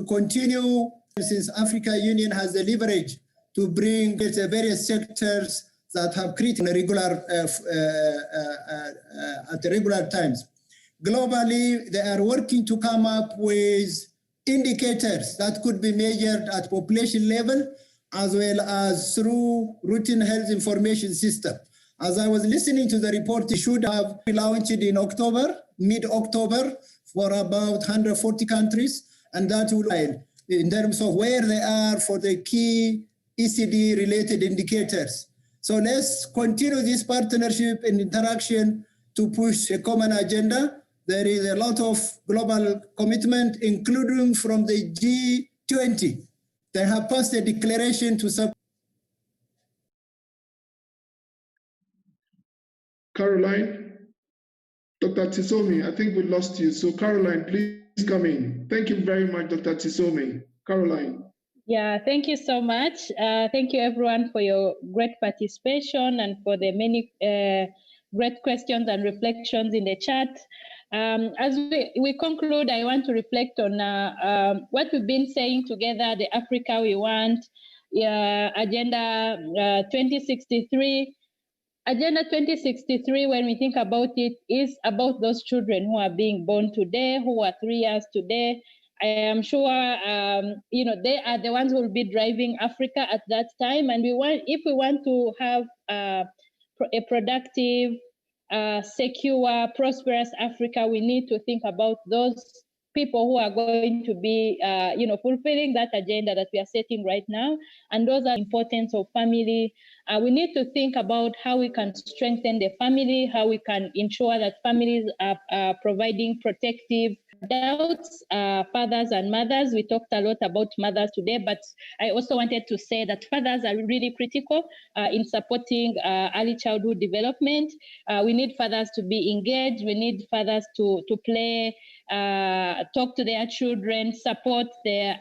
continue, since Africa Union has the leverage to bring the various sectors that have created at regular times. Globally, they are working to come up with indicators that could be measured at population level as well as through routine health information system. As I was listening to the report, it should have been launched in October, mid-October, for about 140 countries, and that will, in terms of where they are for the key ECD-related indicators. So let's continue this partnership and interaction to push a common agenda. There is a lot of global commitment, including from the G20. They have passed a declaration to support. Caroline, Dr. Tisomi, I think we lost you. So Caroline, please come in. Thank you very much, Dr. Tisomi. Caroline. Yeah, thank you so much. Thank you everyone for your great participation and for the many great questions and reflections in the chat. As we conclude, I want to reflect on what we've been saying together, the Africa we want, Agenda 2063. Agenda 2063, when we think about it, is about those children who are being born today, who are 3 years today. I am sure, they are the ones who will be driving Africa at that time. And if we want to have a productive, secure, prosperous Africa, we need to think about those people who are going to be, fulfilling that agenda that we are setting right now. And those are the importance of family. We need to think about how we can strengthen the family, how we can ensure that families are providing protective adults, fathers and mothers. We talked a lot about mothers today, but I also wanted to say that fathers are really critical in supporting early childhood development. We need fathers to be engaged. We need fathers to play, talk to their children, support their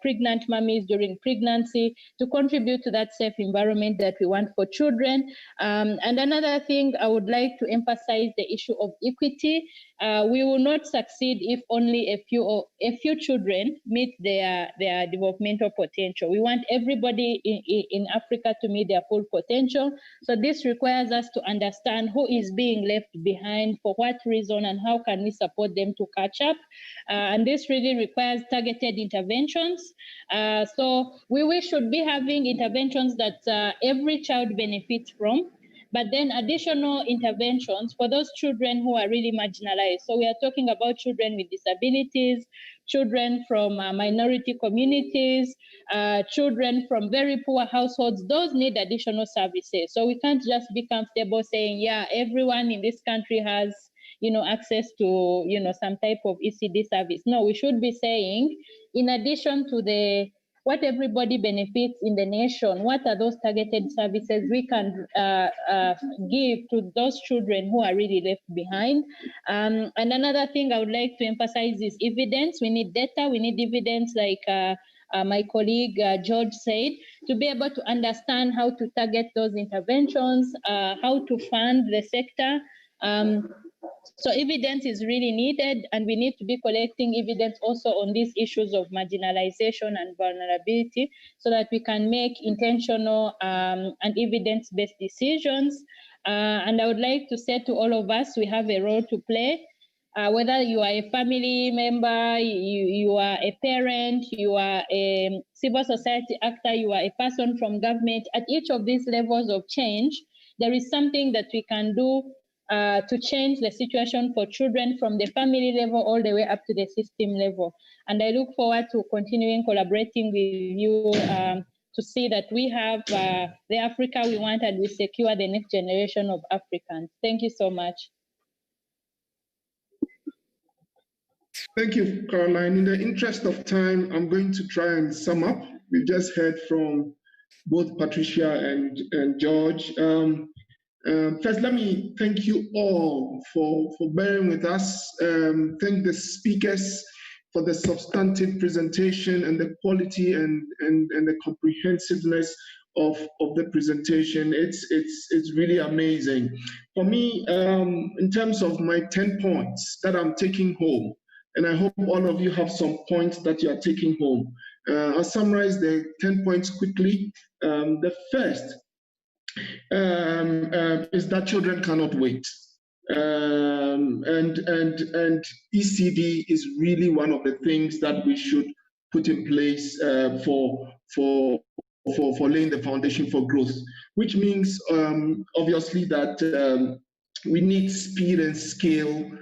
pregnant mummies during pregnancy, to contribute to that safe environment that we want for children. And another thing I would like to emphasize, the issue of equity. We will not succeed if only a few children meet their developmental potential. We want everybody in Africa to meet their full potential. So this requires us to understand who is being left behind, for what reason, and how can we support them to catch up. And this really requires targeted interventions. So we should be having interventions that every child benefits from, but then additional interventions for those children who are really marginalized. So we are talking about children with disabilities, children from minority communities, children from very poor households. Those need additional services. So we can't just be comfortable saying, yeah, everyone in this country has access to some type of ECD service. No, we should be saying, in addition to what everybody benefits in the nation, what are those targeted services we can give to those children who are really left behind? And another thing I would like to emphasize is evidence. We need data, we need evidence, like my colleague George said, to be able to understand how to target those interventions, how to fund the sector. So evidence is really needed, and we need to be collecting evidence also on these issues of marginalization and vulnerability, so that we can make intentional and evidence-based decisions. And I would like to say to all of us, we have a role to play. Whether you are a family member, you are a parent, you are a civil society actor, you are a person from government, at each of these levels of change, there is something that we can do to change the situation for children from the family level all the way up to the system level. And I look forward to continuing collaborating with you to see that we have the Africa we want and we secure the next generation of Africans. Thank you so much. Thank you, Caroline. In the interest of time, I'm going to try and sum up. We've just heard from both Patricia and George. First, let me thank you all for bearing with us. Thank the speakers for the substantive presentation and the quality and the comprehensiveness of the presentation. It's really amazing. For me, in terms of my 10 points that I'm taking home, and I hope all of you have some points that you are taking home. I'll summarize the 10 points quickly. The first is that children cannot wait. And ECD is really one of the things that we should put in place for laying the foundation for growth, which means obviously that we need speed and scale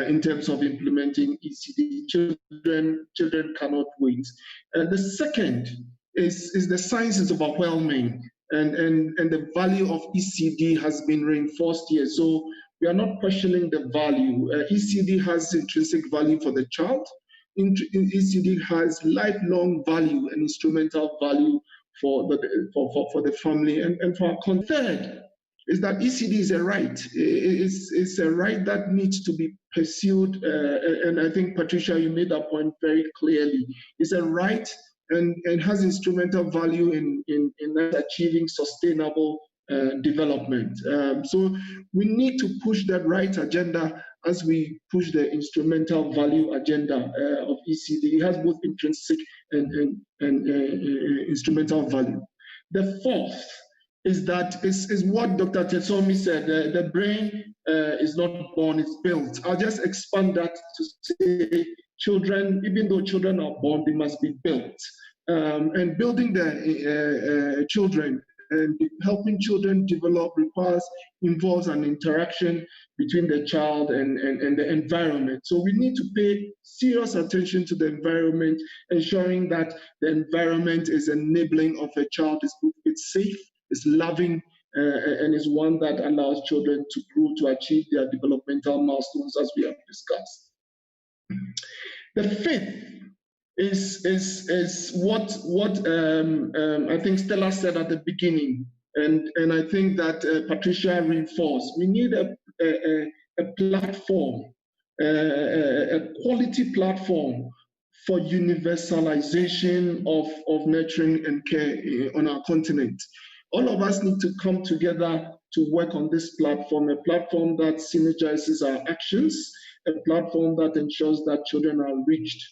in terms of implementing ECD. Children cannot wait. The second is the science is overwhelming, and the value of ECD has been reinforced here. So we are not questioning the value. ECD has intrinsic value for the child. ECD has lifelong value and instrumental value for the family and for our third is that ECD is a right. It's a right that needs to be pursued. And I think, Patricia, you made that point very clearly. It's a right and has instrumental value in achieving sustainable development. So we need to push that right agenda as we push the instrumental value agenda of ECD. It has both intrinsic and instrumental value. The fourth is that is what Dr. Tetsomi said, the brain is not born, it's built. I'll just expand that to say children, even though children are born, they must be built. And building the children and helping children develop involves an interaction between the child and the environment. So we need to pay serious attention to the environment, ensuring that the environment is enabling of a child, it's safe, it's loving, and is one that allows children to grow to achieve their developmental milestones, as we have discussed. The fifth is what I think Stella said at the beginning, and I think that Patricia reinforced. We need a platform, a quality platform for universalization of nurturing and care on our continent. All of us need to come together to work on this platform, a platform that synergizes our actions, a platform that ensures that children are reached.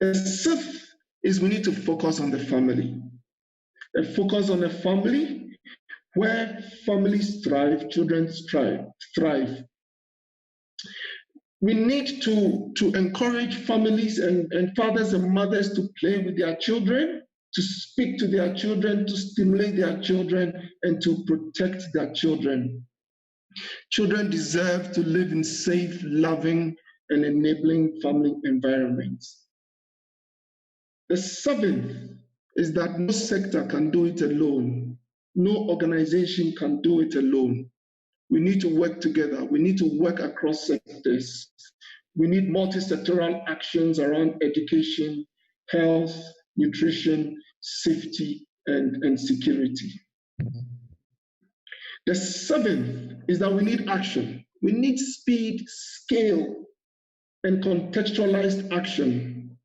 The sixth is we need to focus on the family. A focus on the family, where families thrive, children thrive. We need to encourage families and fathers and mothers to play with their children, to speak to their children, to stimulate their children, and to protect their children. Children deserve to live in safe, loving, and enabling family environments. The seventh is that no sector can do it alone. No organization can do it alone. We need to work together. We need to work across sectors. We need multi-sectoral actions around education, health, nutrition, safety, and security. The seventh is that we need action. We need speed, scale, and contextualized action.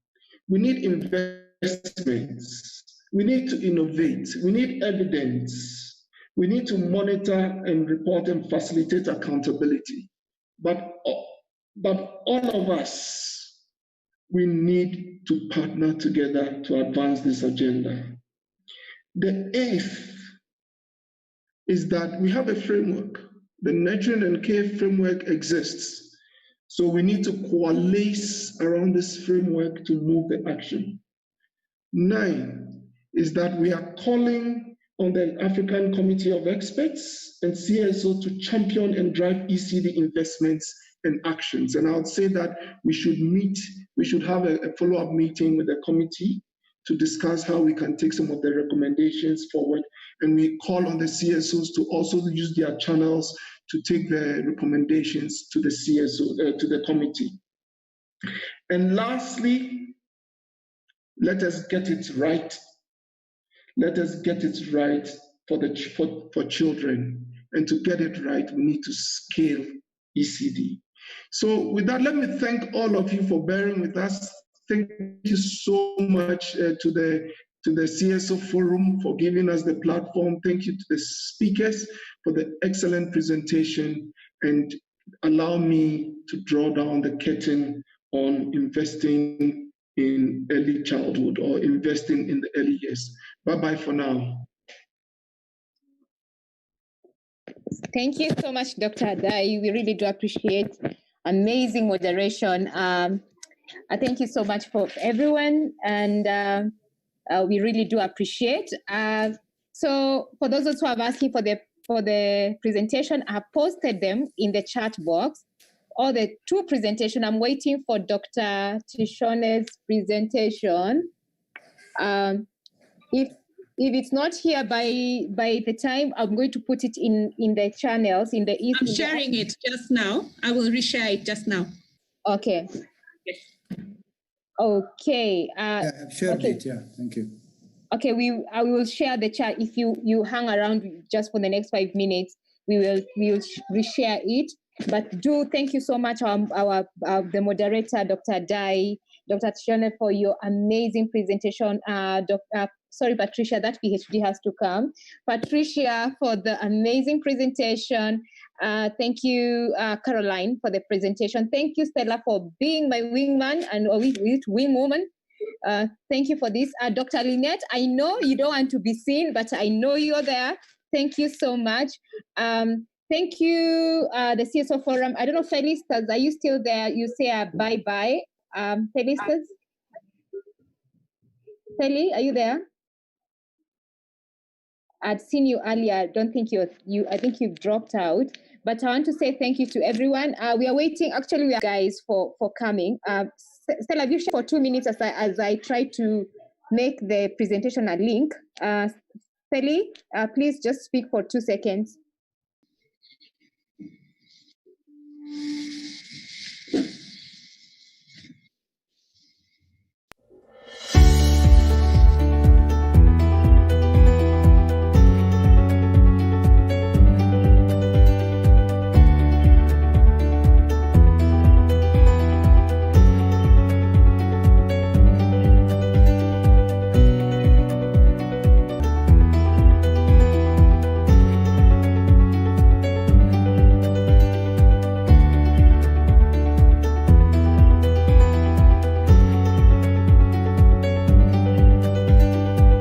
We need investments. We need to innovate. We need evidence. We need to monitor and report and facilitate accountability. But all of us, we need to partner together to advance this agenda. The eighth is that we have a framework. The nurturing and care framework exists. So we need to coalesce around this framework to move the action. 9 is that we are calling on the African Committee of Experts and CSO to champion and drive ECD investments and actions. And I would say that we should have a follow-up meeting with the committee to discuss how we can take some of the recommendations forward. And we call on the CSOs to also use their channels to take the recommendations to the CSO, to the committee. And lastly, let us get it right. Let us get it right for children. And to get it right, we need to scale ECD. So with that, let me thank all of you for bearing with us. Thank you so much to the CSO Forum for giving us the platform. Thank you to the speakers for the excellent presentation, and allow me to draw down the curtain on investing in early childhood or investing in the early years. Bye-bye for now. Thank you so much, Dr. Adai. We really do appreciate amazing moderation. Thank you so much for everyone, and we really do appreciate. So for those who are asking for the presentation, I have posted them in the chat box. All the two presentations. I'm waiting for Dr. Tishone's presentation. If it's not here by the time, I'm going to put it in the channels in the ECD. I'm sharing it just now. I will reshare it just now. Okay. Yes. Okay. Yeah, I've shared it. Yeah, thank you. Okay, I will share the chat. If you hang around just for the next 5 minutes, we will reshare it. But thank you so much, the moderator, Dr. Dai, Dr. Tishone, for your amazing presentation. Sorry, Patricia, that PhD has to come. Patricia, for the amazing presentation. Thank you, Caroline, for the presentation. Thank you, Stella, for being my wingman and wing woman. Thank you for this. Dr. Lynette, I know you don't want to be seen, but I know you're there. Thank you so much. Thank you, the CSO Forum. I don't know, Felistas, are you still there? You say bye-bye. Felistas? Feli, are you there? I'd seen you earlier. I don't think I think you've dropped out. But I want to say thank you to everyone. We are waiting, actually, we are guys for coming. Stella, have you shared for 2 minutes as I try to make the presentation a link? Feli, please just speak for 2 seconds.